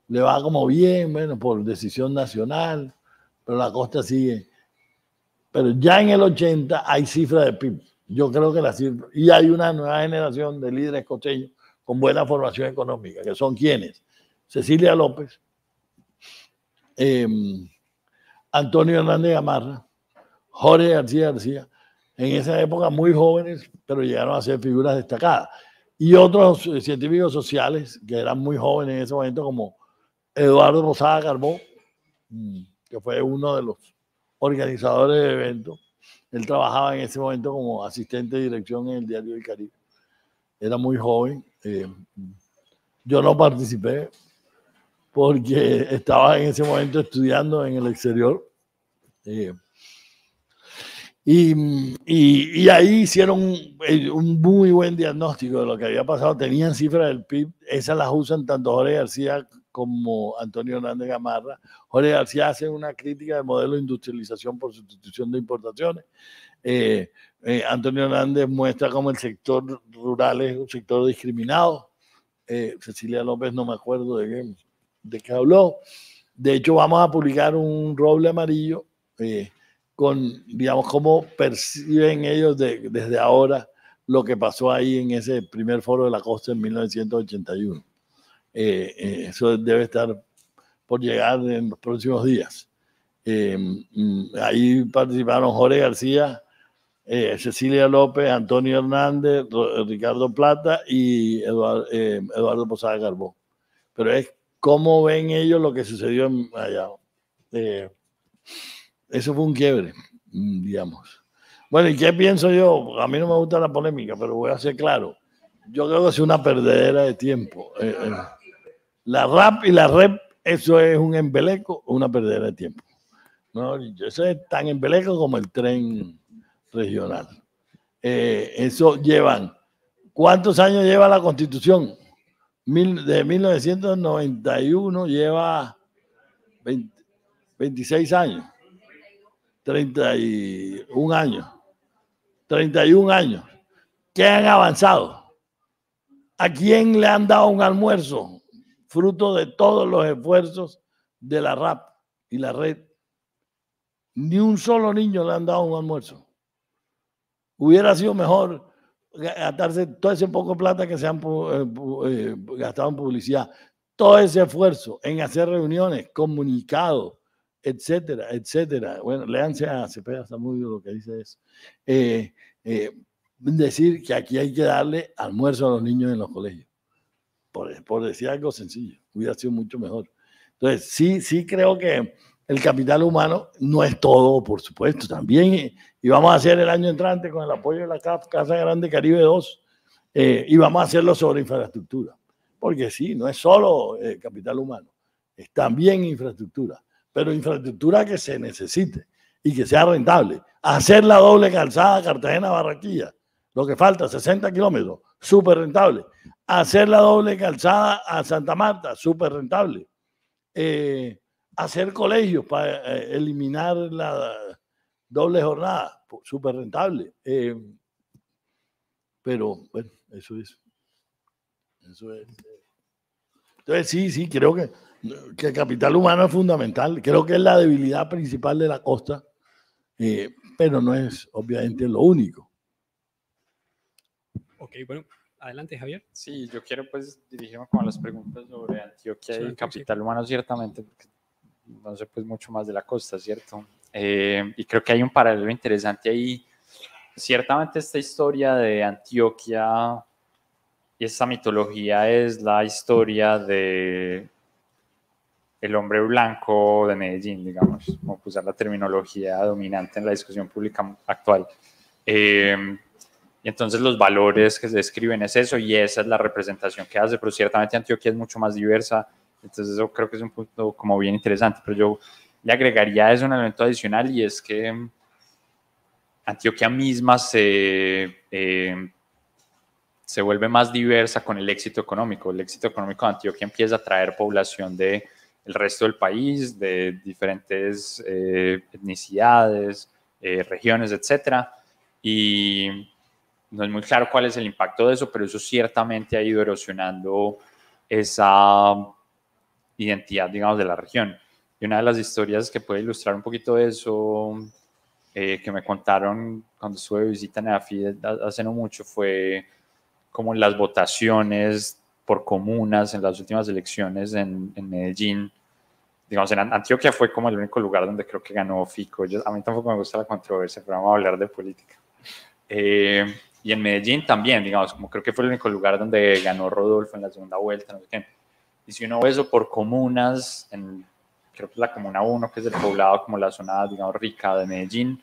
le va como bien, bueno, por decisión nacional, pero la costa sigue. Pero ya en el 80 hay cifras de PIB. Yo creo que la cifra, y hay una nueva generación de líderes costeños con buena formación económica, que son quienes, Cecilia López, Antonio Hernández Gamarra, Jorge García García, en esa época muy jóvenes, pero llegaron a ser figuras destacadas. Y otros científicos sociales que eran muy jóvenes en ese momento, como Eduardo Posada Carbó, que fue uno de los organizadores del evento. Él trabajaba en ese momento como asistente de dirección en el Diario del Caribe. Era muy joven. Yo no participé porque estaba en ese momento estudiando en el exterior. Y ahí hicieron un muy buen diagnóstico de lo que había pasado. Tenían cifras del PIB. Esas las usan tanto Jorge García como Antonio Hernández Gamarra. Jorge García hace una crítica del modelo de industrialización por sustitución de importaciones. Antonio Hernández muestra cómo el sector rural es un sector discriminado. Cecilia López no me acuerdo de qué habló. De hecho, vamos a publicar un roble amarillo con, digamos, cómo perciben ellos desde ahora lo que pasó ahí en ese primer foro de la costa en 1981. Eso debe estar por llegar en los próximos días. Ahí participaron Jorge García, Cecilia López, Antonio Hernández, Ricardo Plata y Eduardo Posada Carbó. Pero es cómo ven ellos lo que sucedió allá. Eso fue un quiebre, digamos. Bueno, ¿y qué pienso yo? A mí no me gusta la polémica, pero voy a ser claro. Yo creo que es una perdedera de tiempo. La RAP y la REP, eso es un embeleco o una perdedera de tiempo. No, eso es tan embeleco como el tren regional. Eso llevan, ¿cuántos años lleva la Constitución? De 1991 lleva 26 años, 31 años, 31 años. ¿Qué han avanzado? ¿A quién le han dado un almuerzo? Fruto de todos los esfuerzos de la RAP y la red. Ni un solo niño le han dado un almuerzo. Hubiera sido mejor gastarse todo ese poco plata que se han gastado en publicidad, todo ese esfuerzo en hacer reuniones, comunicados, etcétera, etcétera. Bueno, léanse a Cepeda Zamudio lo que dice eso. Decir que aquí hay que darle almuerzo a los niños en los colegios. Por decir algo sencillo, hubiera sido mucho mejor. Entonces, sí creo que el capital humano no es todo, por supuesto, también, y vamos a hacer el año entrante con el apoyo de la Casa Grande Caribe 2, y vamos a hacerlo sobre infraestructura, porque sí, no es solo capital humano, es también infraestructura, pero infraestructura que se necesite y que sea rentable. Hacer la doble calzada Cartagena-Barranquilla, lo que falta, 60 kilómetros, súper rentable. Hacer la doble calzada a Santa Marta, súper rentable. Hacer colegios para eliminar la doble jornada, súper rentable. Pero bueno, eso es. Entonces Entonces sí, creo que el capital humano es fundamental. Creo que es la debilidad principal de la costa, pero no es obviamente lo único. Ok, bueno, adelante, Javier. Sí, yo quiero pues dirigirme con las preguntas sobre Antioquia y capital humano, ciertamente, porque no sé pues mucho más de la costa, ¿cierto? Y creo que hay un paralelo interesante ahí. Ciertamente esta historia de Antioquia y esta mitología es la historia de el hombre blanco de Medellín, digamos, como usar la terminología dominante en la discusión pública actual. Y entonces los valores que se describen es eso y esa es la representación que hace, pero ciertamente Antioquia es mucho más diversa, entonces eso creo que es un punto como bien interesante, pero yo le agregaría a eso un elemento adicional y es que Antioquia misma se vuelve más diversa con el éxito económico. El éxito económico de Antioquia empieza a atraer población del resto del país, de diferentes etnicidades, regiones, etcétera, y no es muy claro cuál es el impacto de eso, pero eso ciertamente ha ido erosionando esa identidad, digamos, de la región. Y una de las historias que puede ilustrar un poquito eso, que me contaron cuando estuve de visita en EAFID hace no mucho, fue como las votaciones por comunas en las últimas elecciones en Medellín. Digamos, en Antioquia fue como el único lugar donde creo que ganó Fico. A mí tampoco me gusta la controversia, pero vamos a hablar de política. Y en Medellín también, digamos, como creo que fue el único lugar donde ganó Rodolfo en la segunda vuelta, no sé qué. Y si uno ve eso por comunas, creo que es la comuna 1, que es el poblado como la zona, digamos, rica de Medellín,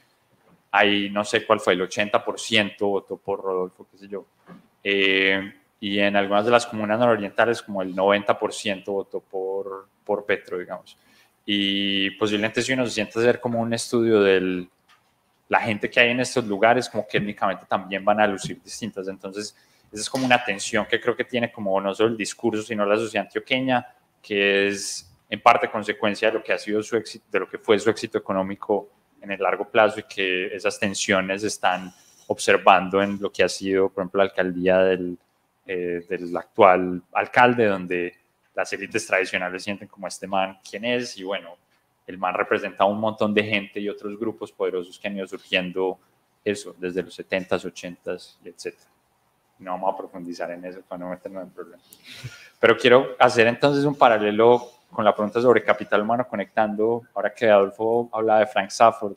ahí no sé cuál fue, el 80% votó por Rodolfo, qué sé yo. Y en algunas de las comunas nororientales como el 90% votó por Petro, digamos. Y posiblemente si uno se siente a hacer como un estudio de la gente que hay en estos lugares, como que étnicamente también van a lucir distintas. Entonces, esa es como una tensión que creo que tiene como no solo el discurso, sino la sociedad antioqueña, que es en parte consecuencia de lo que ha sido su éxito, de lo que fue su éxito económico en el largo plazo y que esas tensiones están observando en lo que ha sido, por ejemplo, la alcaldía del actual alcalde, donde las élites tradicionales sienten como este man, ¿quién es? Y bueno, el man representa a un montón de gente y otros grupos poderosos que han ido surgiendo eso, desde los 70s, 80s, etc. No vamos a profundizar en eso para no meternos en problemas. Pero quiero hacer entonces un paralelo con la pregunta sobre capital humano, conectando, ahora que Adolfo hablaba de Frank Stafford,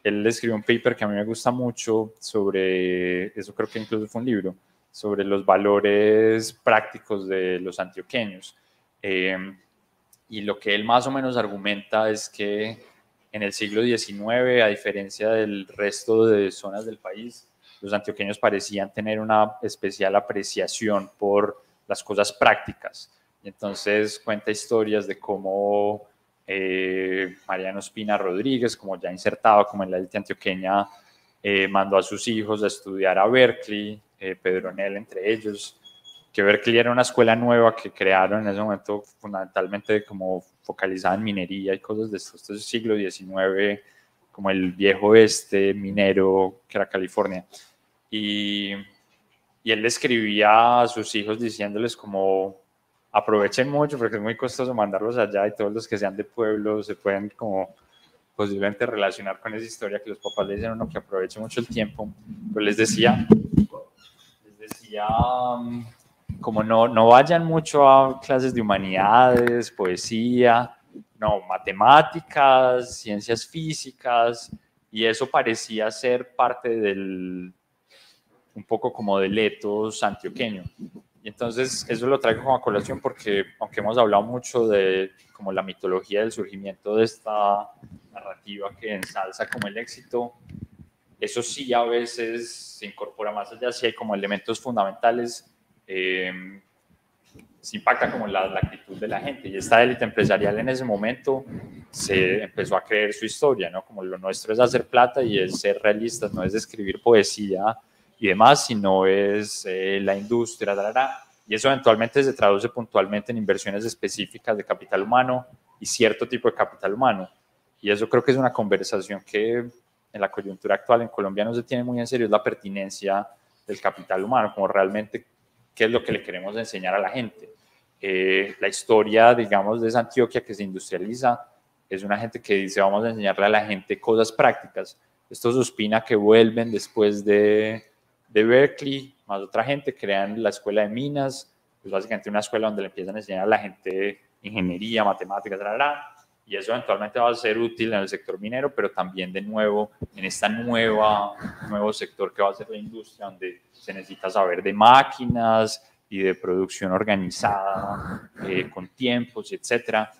él escribió un paper que a mí me gusta mucho sobre, eso creo que incluso fue un libro, sobre los valores prácticos de los antioqueños. Y lo que él más o menos argumenta es que en el siglo XIX, a diferencia del resto de zonas del país, los antioqueños parecían tener una especial apreciación por las cosas prácticas. Y entonces cuenta historias de cómo Mariano Espina Rodríguez, como ya insertado como en la élite antioqueña, mandó a sus hijos a estudiar a Berkeley, Pedronel entre ellos, que Berkeley era una escuela nueva que crearon en ese momento fundamentalmente como focalizada en minería y cosas de esto. Esto es siglo XIX, como el viejo oeste minero que era California. Y él le escribía a sus hijos diciéndoles como aprovechen mucho porque es muy costoso mandarlos allá y todos los que sean de pueblo se pueden como posiblemente relacionar con esa historia que los papás le dicen a uno que aproveche mucho el tiempo. Pero les decía como no vayan mucho a clases de humanidades, poesía, no, matemáticas, ciencias físicas, y eso parecía ser parte un poco como del etos antioqueño. Y entonces eso lo traigo como a colación porque aunque hemos hablado mucho de como la mitología del surgimiento de esta narrativa que ensalza como el éxito, eso sí a veces se incorpora más allá, sí hay como elementos fundamentales, se impacta como la actitud de la gente. Y esta élite empresarial en ese momento se empezó a creer su historia, ¿no? Como lo nuestro es hacer plata y es ser realistas, no es escribir poesía y demás, sino es la industria, y eso eventualmente se traduce puntualmente en inversiones específicas de capital humano y cierto tipo de capital humano. Y eso creo que es una conversación que en la coyuntura actual en Colombia no se tiene muy en serio, es la pertinencia del capital humano, como realmente qué es lo que le queremos enseñar a la gente. La historia, digamos, de esa Antioquia que se industrializa es una gente que dice, vamos a enseñarle a la gente cosas prácticas. Estos Ospina que vuelven después de Berkeley, más otra gente, crean la escuela de minas, pues básicamente una escuela donde le empiezan a enseñar a la gente ingeniería, matemáticas, y eso eventualmente va a ser útil en el sector minero, pero también de nuevo en este nuevo sector que va a ser la industria, donde se necesita saber de máquinas y de producción organizada, con tiempos, etcétera.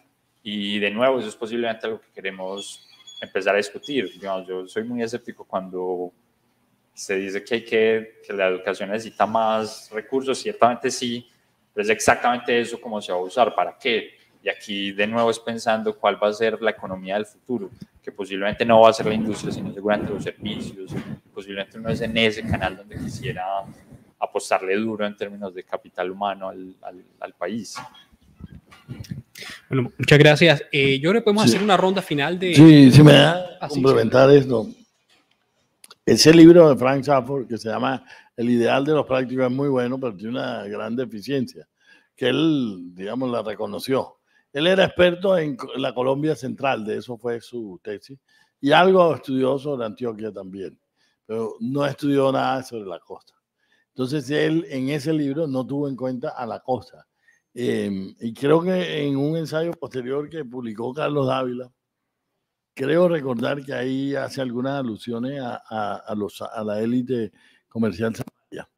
Y de nuevo, eso es posiblemente algo que queremos empezar a discutir. Digamos, yo soy muy escéptico cuando se dice que la educación necesita más recursos, ciertamente sí, pero es exactamente eso cómo se va a usar, para qué. Y aquí de nuevo es pensando cuál va a ser la economía del futuro, que posiblemente no va a ser la industria, sino seguramente los servicios, posiblemente no es en ese canal donde quisiera apostarle duro en términos de capital humano al país. Bueno, muchas gracias. Yo creo que podemos hacer una ronda final de... Sí, si me da complementar esto. Ese libro de Frank Safford, que se llama El ideal de los prácticos, es muy bueno, pero tiene una gran deficiencia, que él, digamos, la reconoció. Él era experto en la Colombia Central, de eso fue su tesis, y algo estudió sobre Antioquia también, pero no estudió nada sobre la costa. Entonces, él en ese libro no tuvo en cuenta a la costa. Y creo que en un ensayo posterior que publicó Carlos Dávila, creo recordar que ahí hace algunas alusiones a la élite comercial samaria.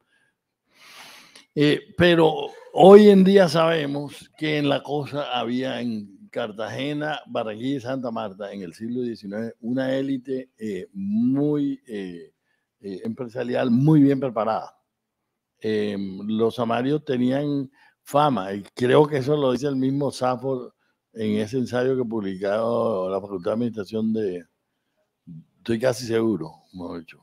Pero hoy en día sabemos que en la costa había en Cartagena, Barranquilla y Santa Marta en el siglo XIX una élite muy empresarial, muy bien preparada. Los samarios tenían fama, y creo que eso lo dice el mismo Safford en ese ensayo que publicado la Facultad de Administración estoy casi seguro, mejor dicho,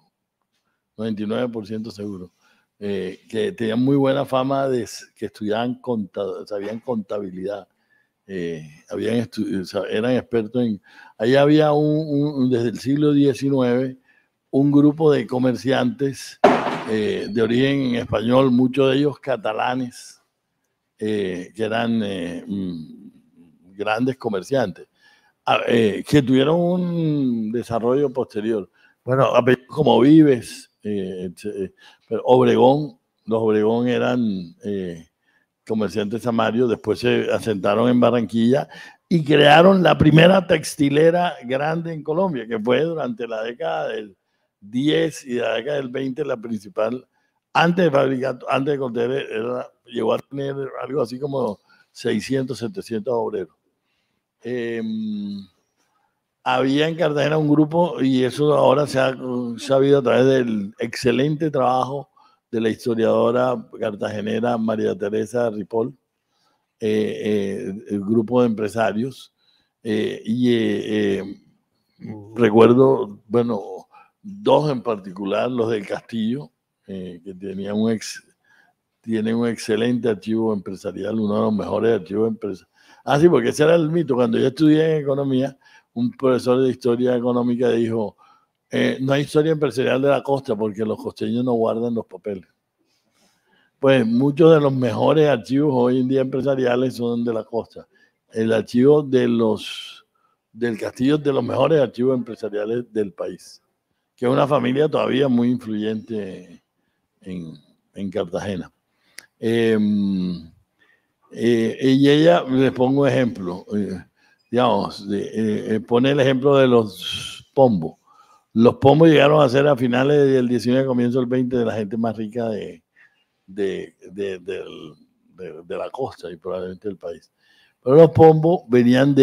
99% seguro, que tenían muy buena fama de que estudiaban sabían contabilidad, eran expertos en... Ahí había desde el siglo XIX un grupo de comerciantes de origen español, muchos de ellos catalanes, que eran grandes comerciantes, que tuvieron un desarrollo posterior. Bueno, como Vives, pero Obregón, los Obregón eran comerciantes samarios, después se asentaron en Barranquilla y crearon la primera textilera grande en Colombia, que fue durante la década del 10 y la década del 20 la principal. Antes de fabricar, antes de Colter, llegó a tener algo así como 600, 700 obreros. Había en Cartagena un grupo, y eso ahora se ha sabido a través del excelente trabajo de la historiadora cartagenera María Teresa Ripoll, el grupo de empresarios, recuerdo, bueno, dos en particular, los del Castillo, que tienen un excelente archivo empresarial, uno de los mejores archivos empresariales. Sí, porque ese era el mito. Cuando yo estudié en economía, un profesor de historia económica dijo, no hay historia empresarial de la costa porque los costeños no guardan los papeles. Pues muchos de los mejores archivos hoy en día empresariales son de la costa. El archivo del Castillo es de los mejores archivos empresariales del país, que es una familia todavía muy influyente en Cartagena. Y ella, les pongo ejemplo, digamos, pone el ejemplo de los Pombo. Los Pombo llegaron a ser a finales del 19, comienzo del 20, de la gente más rica de la costa y probablemente del país. Pero los Pombo venían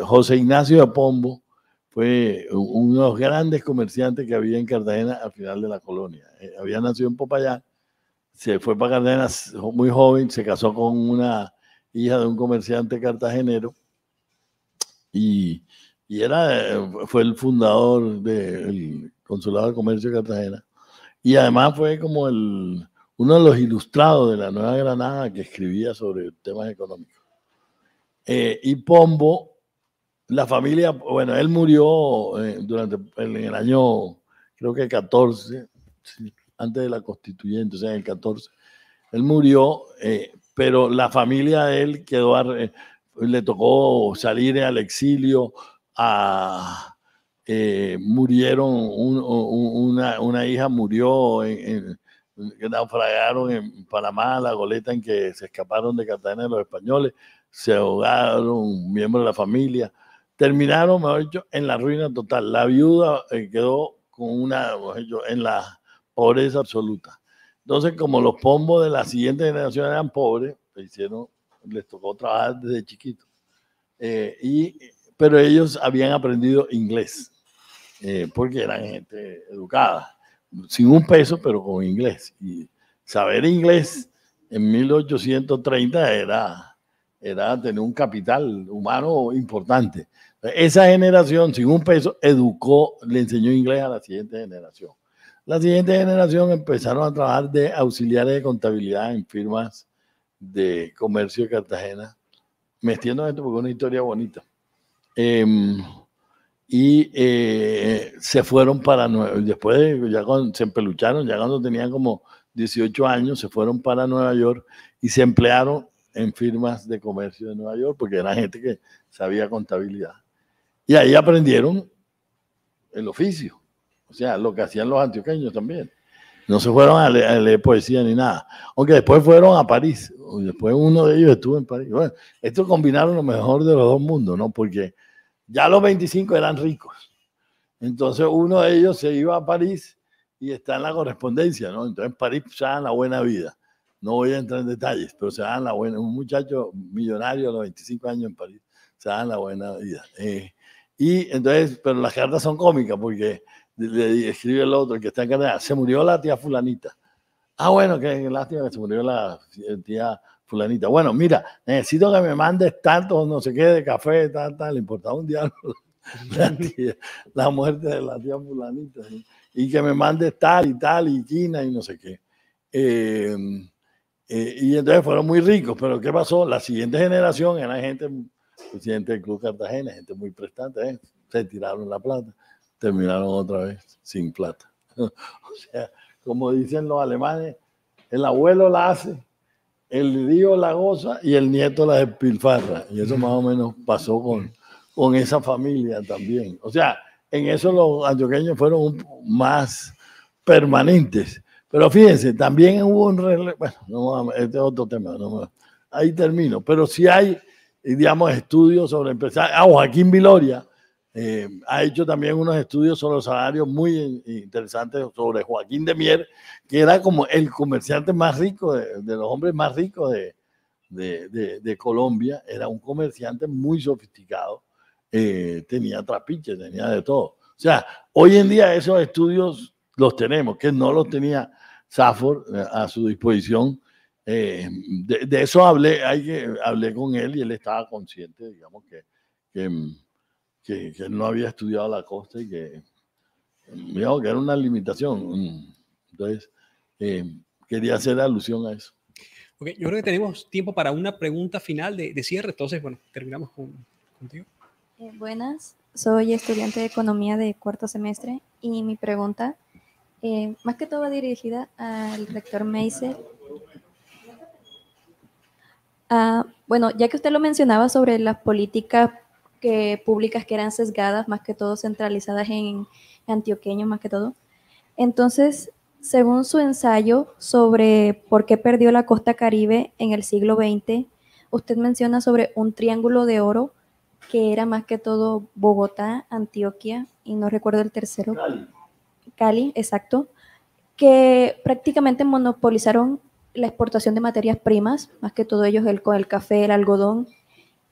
José Ignacio de Pombo fue uno de los grandes comerciantes que había en Cartagena al final de la colonia. Había nacido en Popayán, se fue para Cartagena muy joven, se casó con una hija de un comerciante cartagenero y fue el fundador del Consulado de Comercio de Cartagena. Y además fue como uno de los ilustrados de la Nueva Granada que escribía sobre temas económicos. Y Pombo, la familia, bueno, él murió en el año, creo que 14, sí, antes de la constituyente, o sea, en el 14. Él murió, pero la familia de él le tocó salir al exilio, murieron, una hija murió, que naufragaron en Panamá, la goleta en que se escaparon de Cartagena de los españoles, se ahogaron miembros de la familia, terminaron, mejor dicho, en la ruina total. La viuda quedó en la pobreza absoluta. Entonces, como los pombos de la siguiente generación eran pobres, les tocó trabajar desde chiquitos. Pero ellos habían aprendido inglés, porque eran gente educada, sin un peso, pero con inglés. Y saber inglés en 1830 era tener un capital humano importante. Esa generación, sin un peso, le enseñó inglés a la siguiente generación. La siguiente generación empezaron a trabajar de auxiliares de contabilidad en firmas de comercio de Cartagena. Me extiendo en esto porque es una historia bonita. Se fueron para después ya se empelucharon, ya cuando tenían como 18 años, se fueron para Nueva York y se emplearon en firmas de comercio de Nueva York porque era gente que sabía contabilidad. Y ahí aprendieron el oficio, o sea, lo que hacían los antioqueños también. No se fueron a leer poesía ni nada, aunque después fueron a París. Después uno de ellos estuvo en París. Bueno, estos combinaron lo mejor de los dos mundos, ¿no? Porque ya los 25 eran ricos. Entonces uno de ellos se iba a París y está en la correspondencia, ¿no? Entonces en París se dan la buena vida. No voy a entrar en detalles, pero se dan la buena. Un muchacho millonario a los 25 años en París se dan la buena vida. Y entonces, pero las cartas son cómicas porque le escribe el otro, el que está en Canadá, se murió la tía fulanita. Ah, bueno, qué lástima que se murió la tía fulanita. Bueno, mira, necesito que me mandes tanto, no sé qué, de café, tal, le importaba un diablo la muerte de la tía fulanita, ¿sí? Y que me mandes tal, y quina, y no sé qué. Y entonces fueron muy ricos, pero ¿qué pasó? La siguiente generación era gente, presidente del Club Cartagena, gente muy prestante, se tiraron la plata, terminaron otra vez sin plata. O sea, como dicen los alemanes, el abuelo la hace, el tío la goza y el nieto la despilfarra. Y eso más o menos pasó con esa familia también. O sea, en eso los antioqueños fueron más permanentes. Pero fíjense, también hubo un relevo. Bueno, este es otro tema. Ahí termino. Pero sí hay, digamos, estudios sobre empresarios. Joaquín Viloria ha hecho también unos estudios sobre los salarios muy interesantes sobre Joaquín de Mier, que era como el comerciante más rico, de los hombres más ricos de Colombia. Era un comerciante muy sofisticado, tenía trapiches, tenía de todo. O sea, hoy en día esos estudios los tenemos, que no los tenía Safford a su disposición. De eso hablé con él y él estaba consciente, digamos, que él no había estudiado la costa y que era una limitación. Entonces, quería hacer alusión a eso. Okay, yo creo que tenemos tiempo para una pregunta final de cierre. Entonces, bueno, terminamos contigo. Buenas, soy estudiante de Economía de cuarto semestre y mi pregunta, más que todo va dirigida al rector Meisel. Bueno, ya que usted lo mencionaba sobre las políticas públicas que eran sesgadas, más que todo centralizadas en antioqueños, más que todo. Entonces, según su ensayo sobre por qué perdió la costa Caribe en el siglo XX, usted menciona sobre un triángulo de oro que era más que todo Bogotá, Antioquia, y no recuerdo el tercero. Cali, exacto, que prácticamente monopolizaron la exportación de materias primas, más que todo ellos el café, el algodón,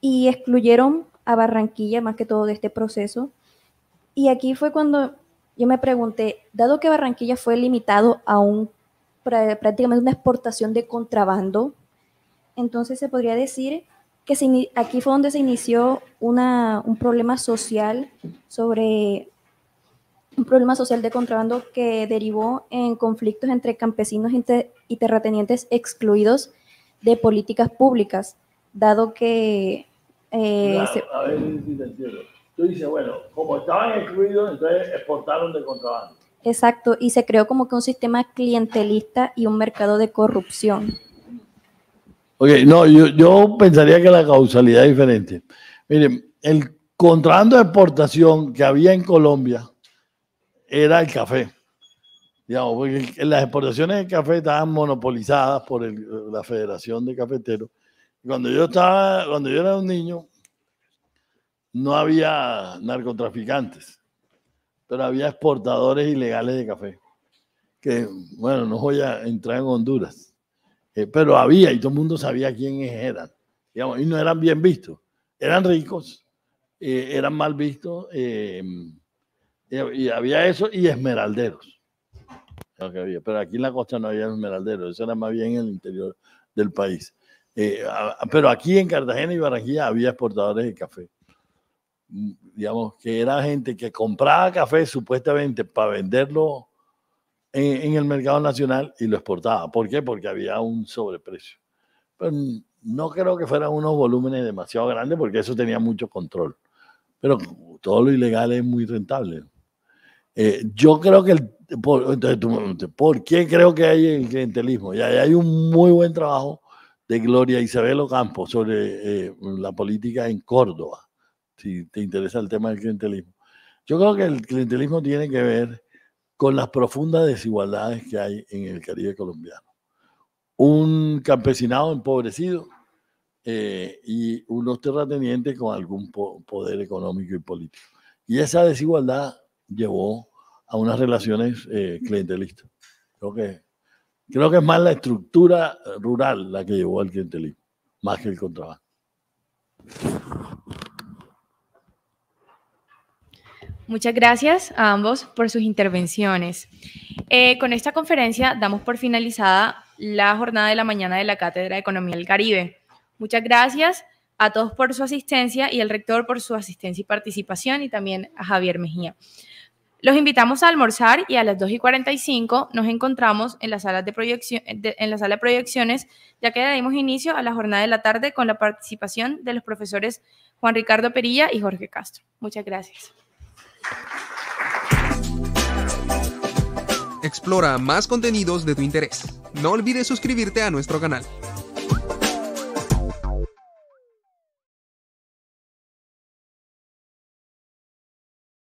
y excluyeron a Barranquilla más que todo de este proceso. Y aquí fue cuando yo me pregunté, dado que Barranquilla fue limitado a prácticamente una exportación de contrabando, entonces se podría decir que aquí fue donde se inició un problema social de contrabando que derivó en conflictos entre campesinos y terratenientes excluidos de políticas públicas, dado que a ver si te entiendo. Tú dices, bueno, como estaban excluidos, entonces exportaron de contrabando. Exacto, y se creó como que un sistema clientelista y un mercado de corrupción. Ok, no, yo pensaría que la causalidad es diferente. Miren, el contrabando de exportación que había en Colombia era el café. Digamos, porque las exportaciones de café estaban monopolizadas por la Federación de Cafeteros. Cuando yo era un niño, no había narcotraficantes, pero había exportadores ilegales de café. Que, bueno, no voy a entrar en Honduras. Pero había, y todo el mundo sabía quiénes eran, digamos, y no eran bien vistos, eran ricos, eran mal vistos, y había eso, y esmeralderos, lo que había. Pero aquí en la costa no había esmeralderos, eso era más bien en el interior del país. Pero aquí en Cartagena y Barranquilla había exportadores de café, digamos, que era gente que compraba café supuestamente para venderlo en el mercado nacional y lo exportaba. ¿Por qué? Porque había un sobreprecio. Pero no creo que fueran unos volúmenes demasiado grandes porque eso tenía mucho control. Pero todo lo ilegal es muy rentable. Yo creo que ¿por qué creo que hay el clientelismo? Y ahí hay un muy buen trabajo de Gloria Isabel Ocampo sobre la política en Córdoba, si te interesa el tema del clientelismo. Yo creo que el clientelismo tiene que ver con las profundas desigualdades que hay en el Caribe colombiano. Un campesinado empobrecido y unos terratenientes con algún poder económico y político. Y esa desigualdad llevó a unas relaciones clientelistas. Creo que es más la estructura rural la que llevó al clientelismo, más que el contrabando. Muchas gracias a ambos por sus intervenciones. Con esta conferencia damos por finalizada la jornada de la mañana de la Cátedra de Economía del Caribe. Muchas gracias a todos por su asistencia y al rector por su asistencia y participación, y también a Javier Mejía. Los invitamos a almorzar y a las 2:45 nos encontramos en la sala de proyecciones, ya que daremos inicio a la jornada de la tarde con la participación de los profesores Juan Ricardo Perilla y Jorge Castro. Muchas gracias. Explora más contenidos de tu interés. No olvides suscribirte a nuestro canal.